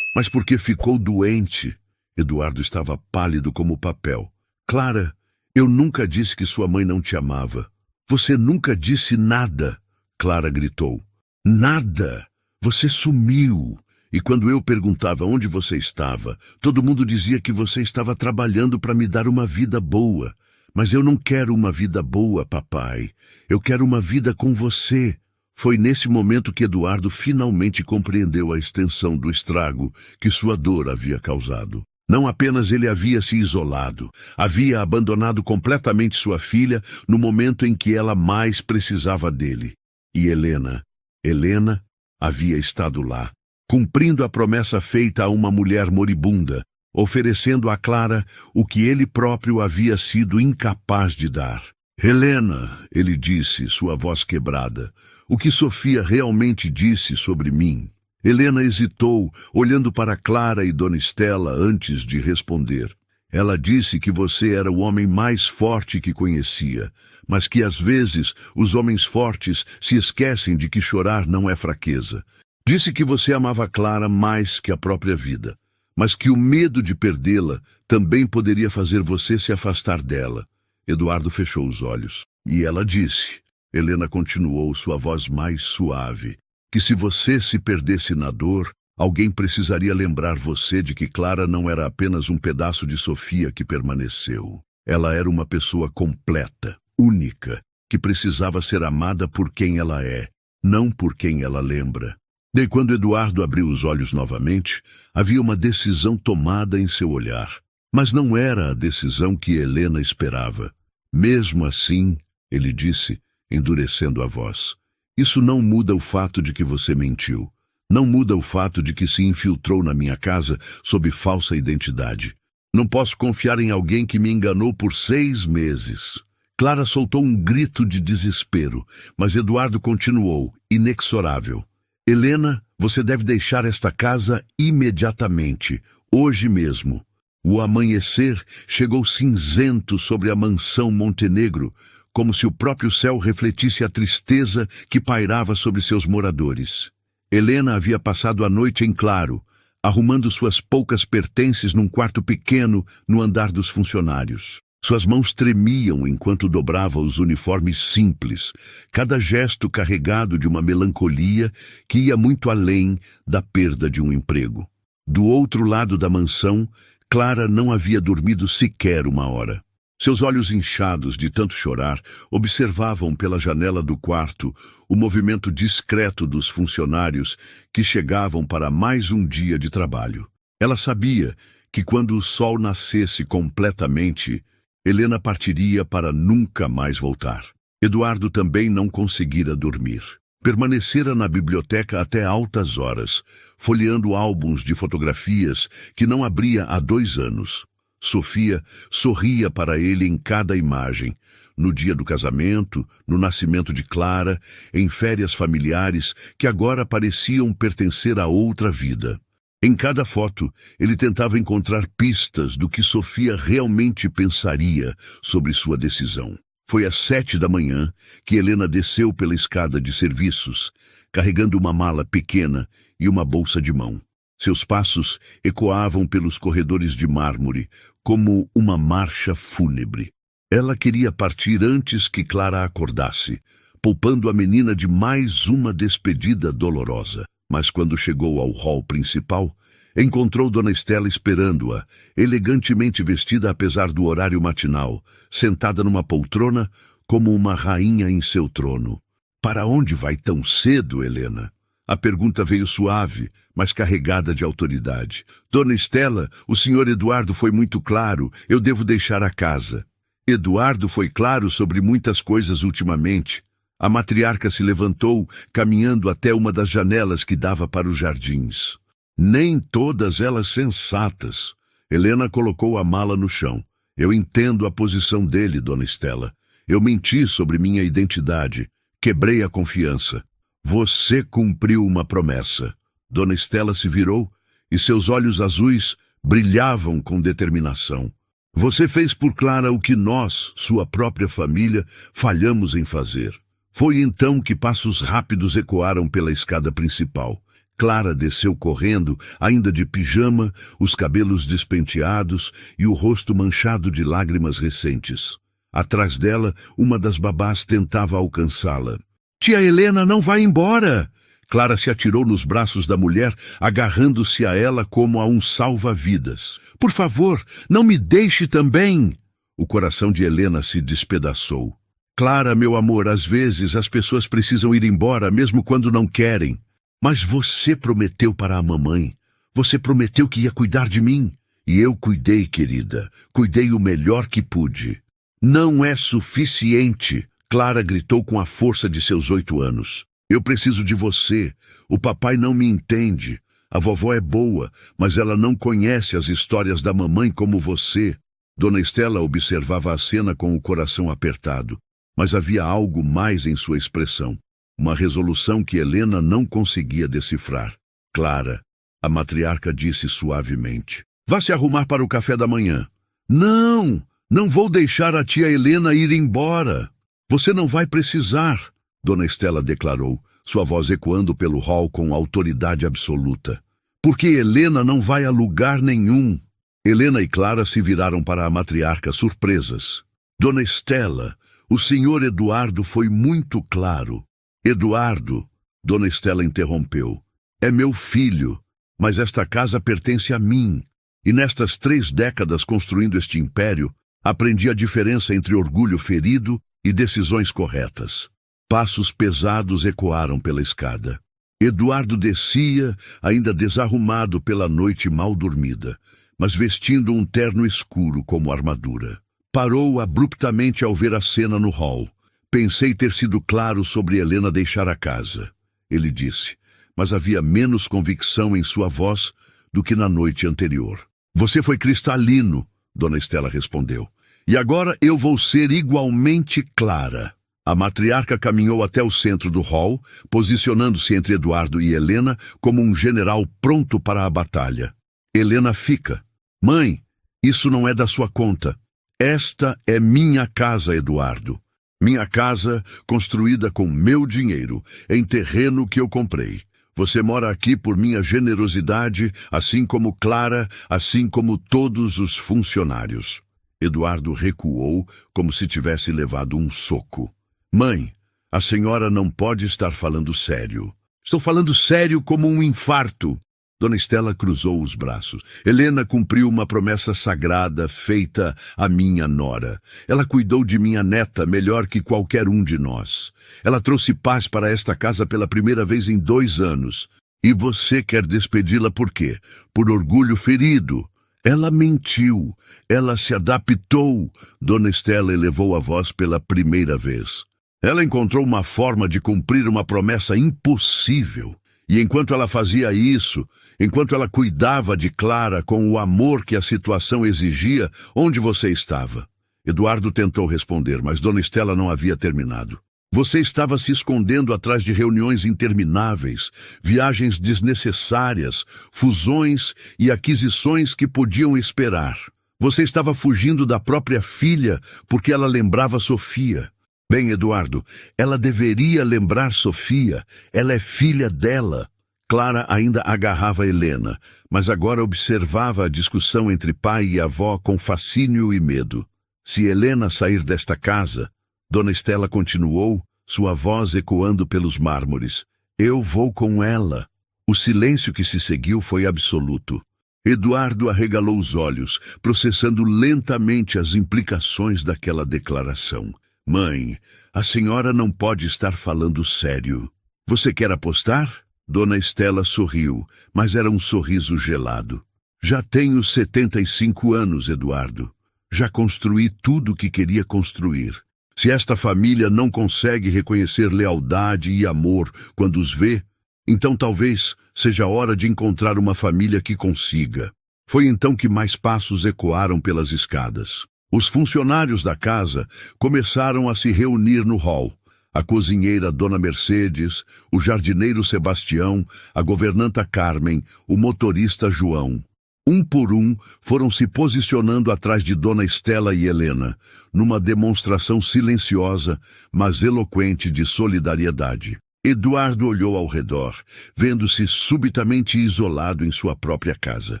Mas porque ficou doente. Eduardo estava pálido como papel. Clara, eu nunca disse que sua mãe não te amava. Você nunca disse nada, Clara gritou. Nada! Você sumiu. E quando eu perguntava onde você estava, todo mundo dizia que você estava trabalhando para me dar uma vida boa. Mas eu não quero uma vida boa, papai. Eu quero uma vida com você. Foi nesse momento que Eduardo finalmente compreendeu a extensão do estrago que sua dor havia causado. Não apenas ele havia se isolado, havia abandonado completamente sua filha no momento em que ela mais precisava dele. E Helena havia estado lá, cumprindo a promessa feita a uma mulher moribunda, oferecendo a Clara o que ele próprio havia sido incapaz de dar. Helena, ele disse, sua voz quebrada, o que Sofia realmente disse sobre mim? Helena hesitou, olhando para Clara e Dona Estela antes de responder. Ela disse que você era o homem mais forte que conhecia, mas que às vezes os homens fortes se esquecem de que chorar não é fraqueza. Disse que você amava Clara mais que a própria vida, mas que o medo de perdê-la também poderia fazer você se afastar dela. Eduardo fechou os olhos. E ela disse, Helena continuou, sua voz mais suave, que se você se perdesse na dor, alguém precisaria lembrar você de que Clara não era apenas um pedaço de Sofia que permaneceu. Ela era uma pessoa completa, única, que precisava ser amada por quem ela é, não por quem ela lembra. E quando Eduardo abriu os olhos novamente, havia uma decisão tomada em seu olhar. Mas não era a decisão que Helena esperava. Mesmo assim, ele disse, endurecendo a voz, isso não muda o fato de que você mentiu. Não muda o fato de que se infiltrou na minha casa sob falsa identidade. Não posso confiar em alguém que me enganou por 6 meses. Clara soltou um grito de desespero, mas Eduardo continuou, inexorável. Helena, você deve deixar esta casa imediatamente, hoje mesmo. O amanhecer chegou cinzento sobre a mansão Montenegro, como se o próprio céu refletisse a tristeza que pairava sobre seus moradores. Helena havia passado a noite em claro, arrumando suas poucas pertences num quarto pequeno no andar dos funcionários. Suas mãos tremiam enquanto dobrava os uniformes simples, cada gesto carregado de uma melancolia que ia muito além da perda de um emprego. Do outro lado da mansão, Clara não havia dormido sequer uma hora. Seus olhos inchados de tanto chorar observavam pela janela do quarto o movimento discreto dos funcionários que chegavam para mais um dia de trabalho. Ela sabia que quando o sol nascesse completamente, Helena partiria para nunca mais voltar. Eduardo também não conseguira dormir. Permanecera na biblioteca até altas horas, folheando álbuns de fotografias que não abria há 2 anos. Sofia sorria para ele em cada imagem, no dia do casamento, no nascimento de Clara, em férias familiares que agora pareciam pertencer a outra vida. Em cada foto, ele tentava encontrar pistas do que Sofia realmente pensaria sobre sua decisão. Foi às 7 da manhã que Helena desceu pela escada de serviços, carregando uma mala pequena e uma bolsa de mão. Seus passos ecoavam pelos corredores de mármore, como uma marcha fúnebre. Ela queria partir antes que Clara acordasse, poupando a menina de mais uma despedida dolorosa. Mas quando chegou ao hall principal, encontrou Dona Estela esperando-a, elegantemente vestida apesar do horário matinal, sentada numa poltrona como uma rainha em seu trono. Para onde vai tão cedo, Helena? A pergunta veio suave, mas carregada de autoridade. Dona Estela, o senhor Eduardo foi muito claro, eu devo deixar a casa. Eduardo foi claro sobre muitas coisas ultimamente. A matriarca se levantou, caminhando até uma das janelas que dava para os jardins. Nem todas elas sensatas. Helena colocou a mala no chão. Eu entendo a posição dele, Dona Estela. Eu menti sobre minha identidade. Quebrei a confiança. Você cumpriu uma promessa. Dona Estela se virou e seus olhos azuis brilhavam com determinação. Você fez por Clara o que nós, sua própria família, falhamos em fazer. Foi então que passos rápidos ecoaram pela escada principal. Clara desceu correndo, ainda de pijama, os cabelos despenteados e o rosto manchado de lágrimas recentes. Atrás dela, uma das babás tentava alcançá-la. "Tia Helena, não vai embora!" Clara se atirou nos braços da mulher, agarrando-se a ela como a um salva-vidas. "Por favor, não me deixe também!" O coração de Helena se despedaçou. "Clara, meu amor, às vezes as pessoas precisam ir embora, mesmo quando não querem. Mas você prometeu para a mamãe. Você prometeu que ia cuidar de mim. E eu cuidei, querida. Cuidei o melhor que pude." "Não é suficiente!" Clara gritou com a força de seus 8 anos. "Eu preciso de você. O papai não me entende. A vovó é boa, mas ela não conhece as histórias da mamãe como você." Dona Estela observava a cena com o coração apertado, mas havia algo mais em sua expressão. Uma resolução que Helena não conseguia decifrar. "Clara," a matriarca disse suavemente, "vá se arrumar para o café da manhã." "Não, não vou deixar a tia Helena ir embora." "Você não vai precisar," Dona Estela declarou, sua voz ecoando pelo hall com autoridade absoluta. "Porque Helena não vai a lugar nenhum." Helena e Clara se viraram para a matriarca surpresas. "Dona Estela, o senhor Eduardo foi muito claro." "Eduardo," Dona Estela interrompeu, "é meu filho, mas esta casa pertence a mim. E nestas 3 décadas construindo este império, aprendi a diferença entre orgulho ferido e decisões corretas." Passos pesados ecoaram pela escada. Eduardo descia, ainda desarrumado pela noite mal dormida, mas vestindo um terno escuro como armadura. Parou abruptamente ao ver a cena no hall. "Pensei ter sido claro sobre Helena deixar a casa," ele disse, mas havia menos convicção em sua voz do que na noite anterior. "Você foi cristalino," Dona Estela respondeu, "e agora eu vou ser igualmente clara." A matriarca caminhou até o centro do hall, posicionando-se entre Eduardo e Helena como um general pronto para a batalha. Helena fica. "Mãe, isso não é da sua conta. Esta é minha casa, Eduardo. Minha casa, construída com meu dinheiro, em terreno que eu comprei. Você mora aqui por minha generosidade, assim como Clara, assim como todos os funcionários." Eduardo recuou, como se tivesse levado um soco. "Mãe, a senhora não pode estar falando sério." "Estou falando sério como um infarto." Dona Estela cruzou os braços. "Helena cumpriu uma promessa sagrada feita à minha nora. Ela cuidou de minha neta melhor que qualquer um de nós. Ela trouxe paz para esta casa pela primeira vez em 2 anos. E você quer despedi-la por quê? Por orgulho ferido. Ela mentiu. Ela se adaptou." Dona Estela elevou a voz pela primeira vez. "Ela encontrou uma forma de cumprir uma promessa impossível. E enquanto ela fazia isso, enquanto ela cuidava de Clara com o amor que a situação exigia, onde você estava?" Eduardo tentou responder, mas Dona Estela não havia terminado. "Você estava se escondendo atrás de reuniões intermináveis, viagens desnecessárias, fusões e aquisições que podiam esperar. Você estava fugindo da própria filha porque ela lembrava Sofia. Bem, Eduardo, ela deveria lembrar Sofia. Ela é filha dela." Clara ainda agarrava Helena, mas agora observava a discussão entre pai e avó com fascínio e medo. "Se Helena sair desta casa," Dona Estela continuou, sua voz ecoando pelos mármores, "eu vou com ela." O silêncio que se seguiu foi absoluto. Eduardo arregalou os olhos, processando lentamente as implicações daquela declaração. "Mãe, a senhora não pode estar falando sério. Você quer apostar?" Dona Estela sorriu, mas era um sorriso gelado. "Já tenho 75 anos, Eduardo. Já construí tudo o que queria construir. Se esta família não consegue reconhecer lealdade e amor quando os vê, então talvez seja hora de encontrar uma família que consiga." Foi então que mais passos ecoaram pelas escadas. Os funcionários da casa começaram a se reunir no hall. A cozinheira Dona Mercedes, o jardineiro Sebastião, a governanta Carmen, o motorista João. Um por um, foram se posicionando atrás de Dona Estela e Helena, numa demonstração silenciosa, mas eloquente de solidariedade. Eduardo olhou ao redor, vendo-se subitamente isolado em sua própria casa.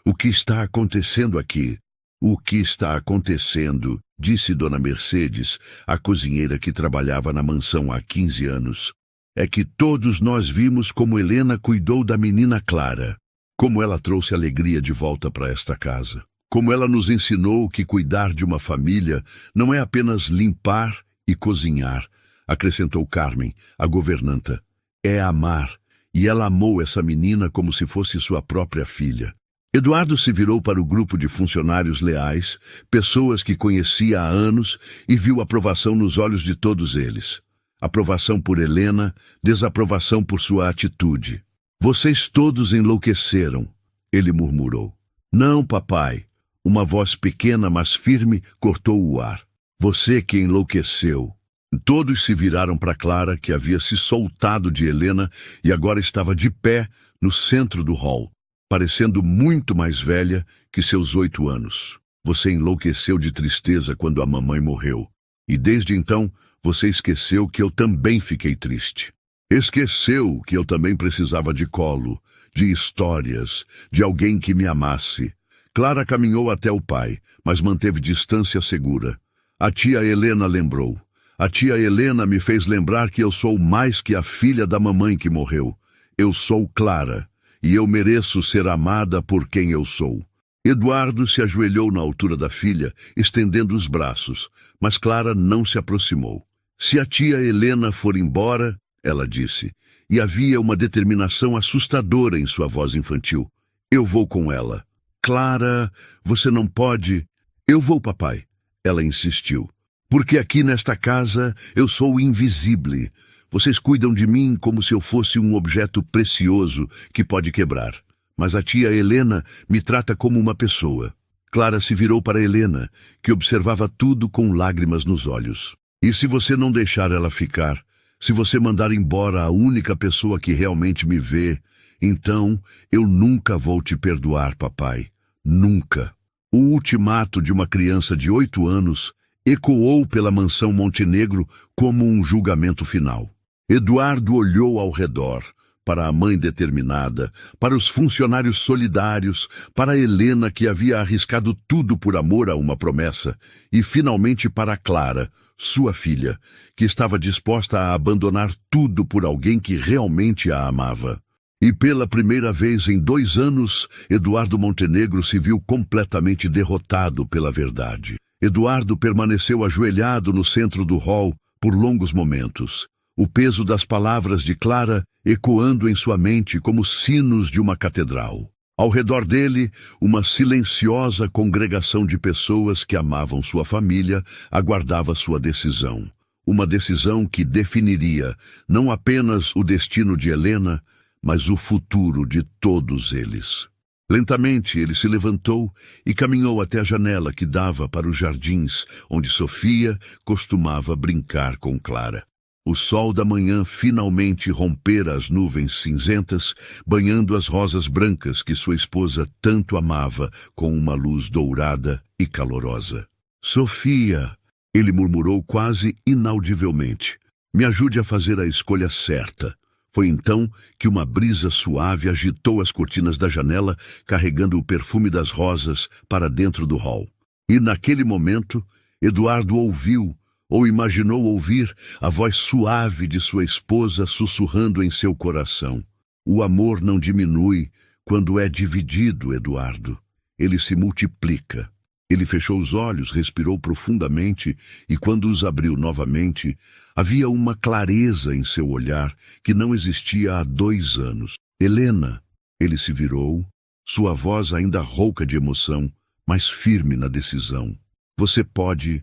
O que está acontecendo aqui? O que está acontecendo? Disse Dona Mercedes, a cozinheira que trabalhava na mansão há 15 anos. É que todos nós vimos como Helena cuidou da menina Clara, como ela trouxe alegria de volta para esta casa, como ela nos ensinou que cuidar de uma família não é apenas limpar e cozinhar, acrescentou Carmen, a governanta. É amar, e ela amou essa menina como se fosse sua própria filha. Eduardo se virou para o grupo de funcionários leais, pessoas que conhecia há anos, e viu aprovação nos olhos de todos eles. Aprovação por Helena, desaprovação por sua atitude. Vocês todos enlouqueceram, ele murmurou. Não, papai. Uma voz pequena, mas firme, cortou o ar. Você que enlouqueceu. Todos se viraram para Clara, que havia se soltado de Helena e agora estava de pé no centro do hall, parecendo muito mais velha que seus 8 anos. Você enlouqueceu de tristeza quando a mamãe morreu. E desde então, você esqueceu que eu também fiquei triste. Esqueceu que eu também precisava de colo, de histórias, de alguém que me amasse. Clara caminhou até o pai, mas manteve distância segura. A tia Helena lembrou. A tia Helena me fez lembrar que eu sou mais que a filha da mamãe que morreu. Eu sou Clara, e eu mereço ser amada por quem eu sou. Eduardo se ajoelhou na altura da filha, estendendo os braços, mas Clara não se aproximou. Se a tia Helena for embora, ela disse, e havia uma determinação assustadora em sua voz infantil. Eu vou com ela. Clara, você não pode... Eu vou, papai, ela insistiu. Porque aqui nesta casa eu sou invisível. Vocês cuidam de mim como se eu fosse um objeto precioso que pode quebrar. Mas a tia Helena me trata como uma pessoa. Clara se virou para Helena, que observava tudo com lágrimas nos olhos. E se você não deixar ela ficar, se você mandar embora a única pessoa que realmente me vê, então eu nunca vou te perdoar, papai. Nunca. O ultimato de uma criança de 8 anos ecoou pela mansão Montenegro como um julgamento final. Eduardo olhou ao redor, para a mãe determinada, para os funcionários solidários, para Helena que havia arriscado tudo por amor a uma promessa, e finalmente para Clara, sua filha, que estava disposta a abandonar tudo por alguém que realmente a amava. E pela primeira vez em 2 anos, Eduardo Montenegro se viu completamente derrotado pela verdade. Eduardo permaneceu ajoelhado no centro do hall por longos momentos, o peso das palavras de Clara ecoando em sua mente como sinos de uma catedral. Ao redor dele, uma silenciosa congregação de pessoas que amavam sua família aguardava sua decisão. Uma decisão que definiria não apenas o destino de Helena, mas o futuro de todos eles. Lentamente ele se levantou e caminhou até a janela que dava para os jardins, onde Sofia costumava brincar com Clara. O sol da manhã finalmente rompera as nuvens cinzentas, banhando as rosas brancas que sua esposa tanto amava com uma luz dourada e calorosa. Sofia, ele murmurou quase inaudivelmente, me ajude a fazer a escolha certa. Foi então que uma brisa suave agitou as cortinas da janela, carregando o perfume das rosas para dentro do hall. E naquele momento, Eduardo ouviu, ou imaginou ouvir, a voz suave de sua esposa sussurrando em seu coração. O amor não diminui quando é dividido, Eduardo. Ele se multiplica. Ele fechou os olhos, respirou profundamente e, quando os abriu novamente, havia uma clareza em seu olhar que não existia há 2 anos. Helena, ele se virou, sua voz ainda rouca de emoção, mas firme na decisão. Você pode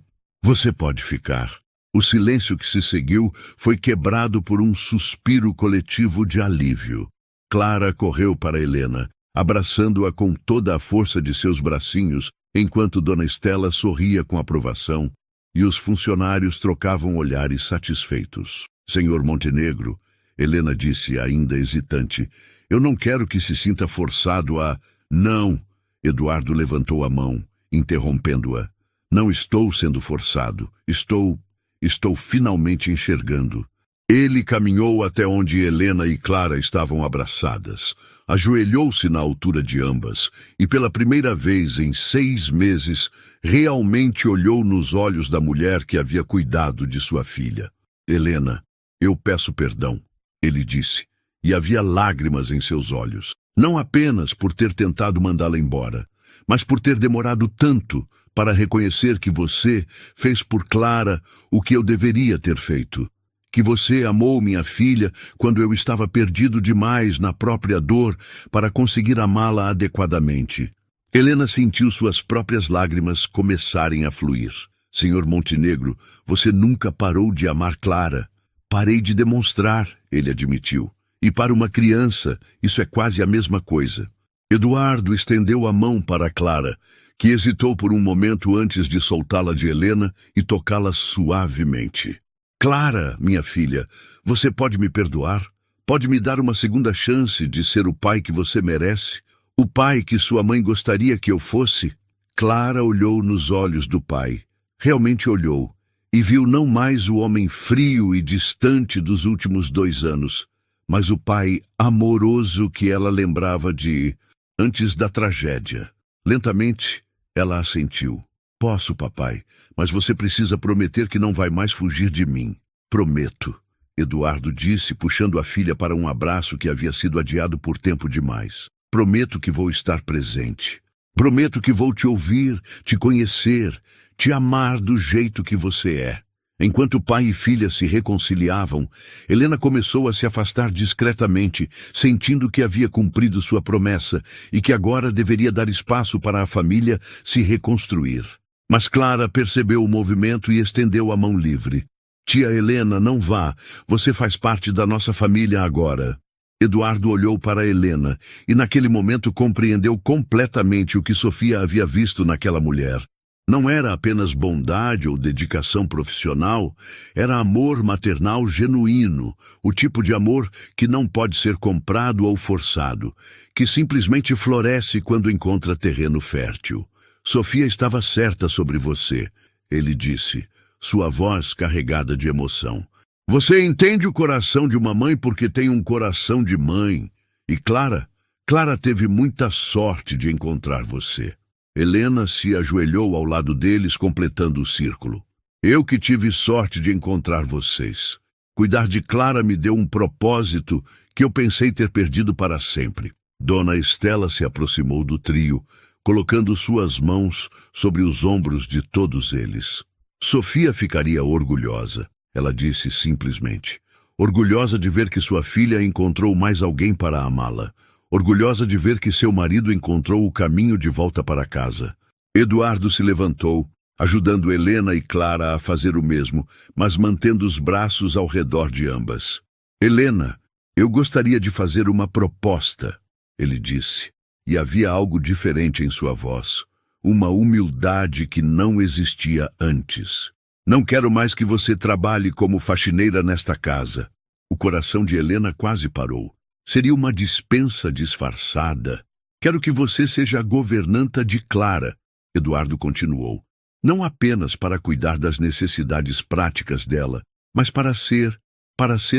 ficar. O silêncio que se seguiu foi quebrado por um suspiro coletivo de alívio. Clara correu para Helena, abraçando-a com toda a força de seus bracinhos, enquanto Dona Estela sorria com aprovação, e os funcionários trocavam olhares satisfeitos. Senhor Montenegro, Helena disse ainda hesitante, eu não quero que se sinta forçado a... Não, Eduardo levantou a mão, interrompendo-a. Não estou sendo forçado, estou finalmente enxergando. Ele caminhou até onde Helena e Clara estavam abraçadas. Ajoelhou-se na altura de ambas e, pela primeira vez em 6 meses, realmente olhou nos olhos da mulher que havia cuidado de sua filha. Helena, eu peço perdão, ele disse, e havia lágrimas em seus olhos. Não apenas por ter tentado mandá-la embora, mas por ter demorado tanto para reconhecer que você fez por Clara o que eu deveria ter feito. Que você amou minha filha quando eu estava perdido demais na própria dor para conseguir amá-la adequadamente. Helena sentiu suas próprias lágrimas começarem a fluir. Senhor Montenegro, você nunca parou de amar Clara. Parei de demonstrar, ele admitiu. E para uma criança, isso é quase a mesma coisa. Eduardo estendeu a mão para Clara, que hesitou por um momento antes de soltá-la de Helena e tocá-la suavemente. Clara, minha filha, você pode me perdoar? Pode me dar uma segunda chance de ser o pai que você merece? O pai que sua mãe gostaria que eu fosse? Clara olhou nos olhos do pai. Realmente olhou. E viu não mais o homem frio e distante dos últimos 2 anos, mas o pai amoroso que ela lembrava de antes da tragédia. Lentamente, ela assentiu. Posso, papai, mas você precisa prometer que não vai mais fugir de mim. Prometo, Eduardo disse, puxando a filha para um abraço que havia sido adiado por tempo demais. Prometo que vou estar presente. Prometo que vou te ouvir, te conhecer, te amar do jeito que você é. Enquanto pai e filha se reconciliavam, Helena começou a se afastar discretamente, sentindo que havia cumprido sua promessa e que agora deveria dar espaço para a família se reconstruir. Mas Clara percebeu o movimento e estendeu a mão livre. Tia Helena, não vá. Você faz parte da nossa família agora. Eduardo olhou para Helena e naquele momento compreendeu completamente o que Sofia havia visto naquela mulher. Não era apenas bondade ou dedicação profissional, era amor maternal genuíno, o tipo de amor que não pode ser comprado ou forçado, que simplesmente floresce quando encontra terreno fértil. Sofia estava certa sobre você, ele disse, sua voz carregada de emoção. Você entende o coração de uma mãe porque tem um coração de mãe. E Clara teve muita sorte de encontrar você. Helena se ajoelhou ao lado deles, completando o círculo. Eu que tive sorte de encontrar vocês. Cuidar de Clara me deu um propósito que eu pensei ter perdido para sempre. Dona Estela se aproximou do trio, colocando suas mãos sobre os ombros de todos eles. Sofia ficaria orgulhosa, ela disse simplesmente. Orgulhosa de ver que sua filha encontrou mais alguém para amá-la. Orgulhosa de ver que seu marido encontrou o caminho de volta para casa. Eduardo se levantou, ajudando Helena e Clara a fazer o mesmo, mas mantendo os braços ao redor de ambas. Helena, eu gostaria de fazer uma proposta, ele disse, e havia algo diferente em sua voz, uma humildade que não existia antes. Não quero mais que você trabalhe como faxineira nesta casa. O coração de Helena quase parou. Seria uma dispensa disfarçada. Quero que você seja a governanta de Clara, Eduardo continuou. Não apenas para cuidar das necessidades práticas dela, mas para ser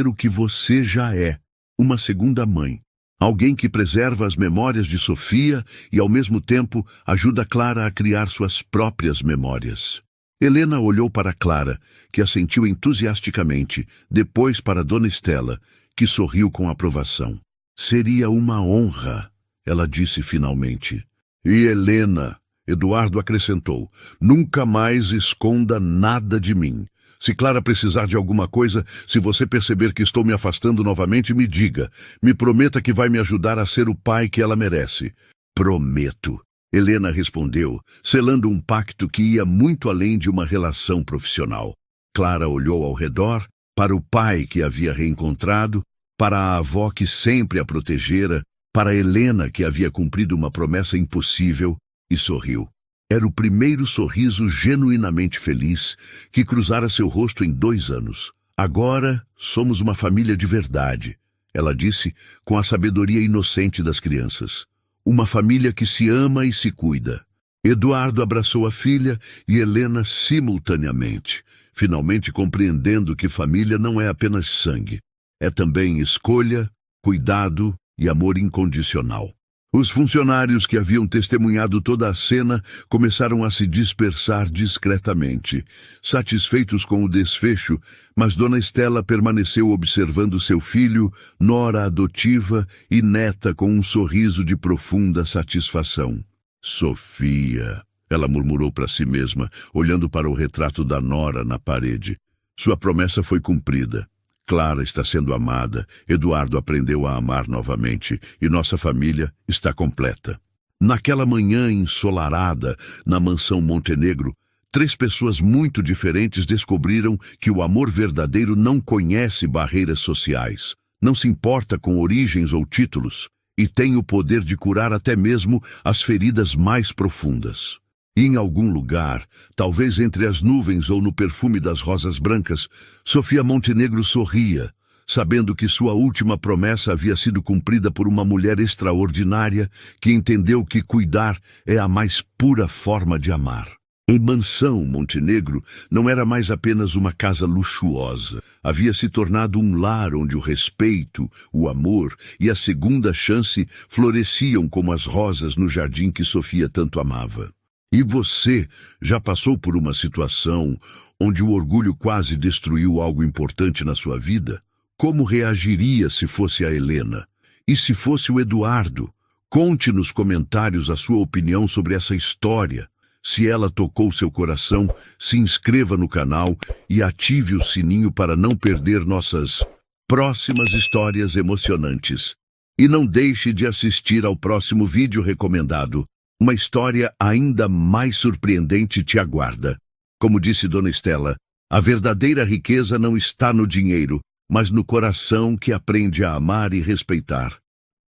o que você já é, uma segunda mãe. Alguém que preserva as memórias de Sofia e, ao mesmo tempo, ajuda Clara a criar suas próprias memórias. Helena olhou para Clara, que assentiu entusiasticamente, depois para Dona Estela, que sorriu com aprovação. Seria uma honra, ela disse finalmente. E Helena, Eduardo acrescentou, nunca mais esconda nada de mim. Se Clara precisar de alguma coisa, se você perceber que estou me afastando novamente, me diga. Me prometa que vai me ajudar a ser o pai que ela merece. Prometo, Helena respondeu, selando um pacto que ia muito além de uma relação profissional. Clara olhou ao redor, para o pai que havia reencontrado, para a avó que sempre a protegera, para Helena que havia cumprido uma promessa impossível, e sorriu. Era o primeiro sorriso genuinamente feliz que cruzara seu rosto em 2 anos. Agora somos uma família de verdade, ela disse com a sabedoria inocente das crianças. Uma família que se ama e se cuida. Eduardo abraçou a filha e Helena simultaneamente, finalmente compreendendo que família não é apenas sangue, é também escolha, cuidado e amor incondicional. Os funcionários que haviam testemunhado toda a cena começaram a se dispersar discretamente, satisfeitos com o desfecho, mas Dona Estela permaneceu observando seu filho, nora adotiva e neta com um sorriso de profunda satisfação. Sofia, ela murmurou para si mesma, olhando para o retrato da nora na parede. Sua promessa foi cumprida. Clara está sendo amada, Eduardo aprendeu a amar novamente e nossa família está completa. Naquela manhã ensolarada, na mansão Montenegro, 3 pessoas muito diferentes descobriram que o amor verdadeiro não conhece barreiras sociais, não se importa com origens ou títulos e tem o poder de curar até mesmo as feridas mais profundas. E em algum lugar, talvez entre as nuvens ou no perfume das rosas brancas, Sofia Montenegro sorria, sabendo que sua última promessa havia sido cumprida por uma mulher extraordinária que entendeu que cuidar é a mais pura forma de amar. A mansão Montenegro não era mais apenas uma casa luxuosa. Havia se tornado um lar onde o respeito, o amor e a segunda chance floresciam como as rosas no jardim que Sofia tanto amava. E você já passou por uma situação onde o orgulho quase destruiu algo importante na sua vida? Como reagiria se fosse a Helena? E se fosse o Eduardo? Conte nos comentários a sua opinião sobre essa história. Se ela tocou seu coração, se inscreva no canal e ative o sininho para não perder nossas próximas histórias emocionantes. E não deixe de assistir ao próximo vídeo recomendado. Uma história ainda mais surpreendente te aguarda. Como disse Dona Estela, a verdadeira riqueza não está no dinheiro, mas no coração que aprende a amar e respeitar.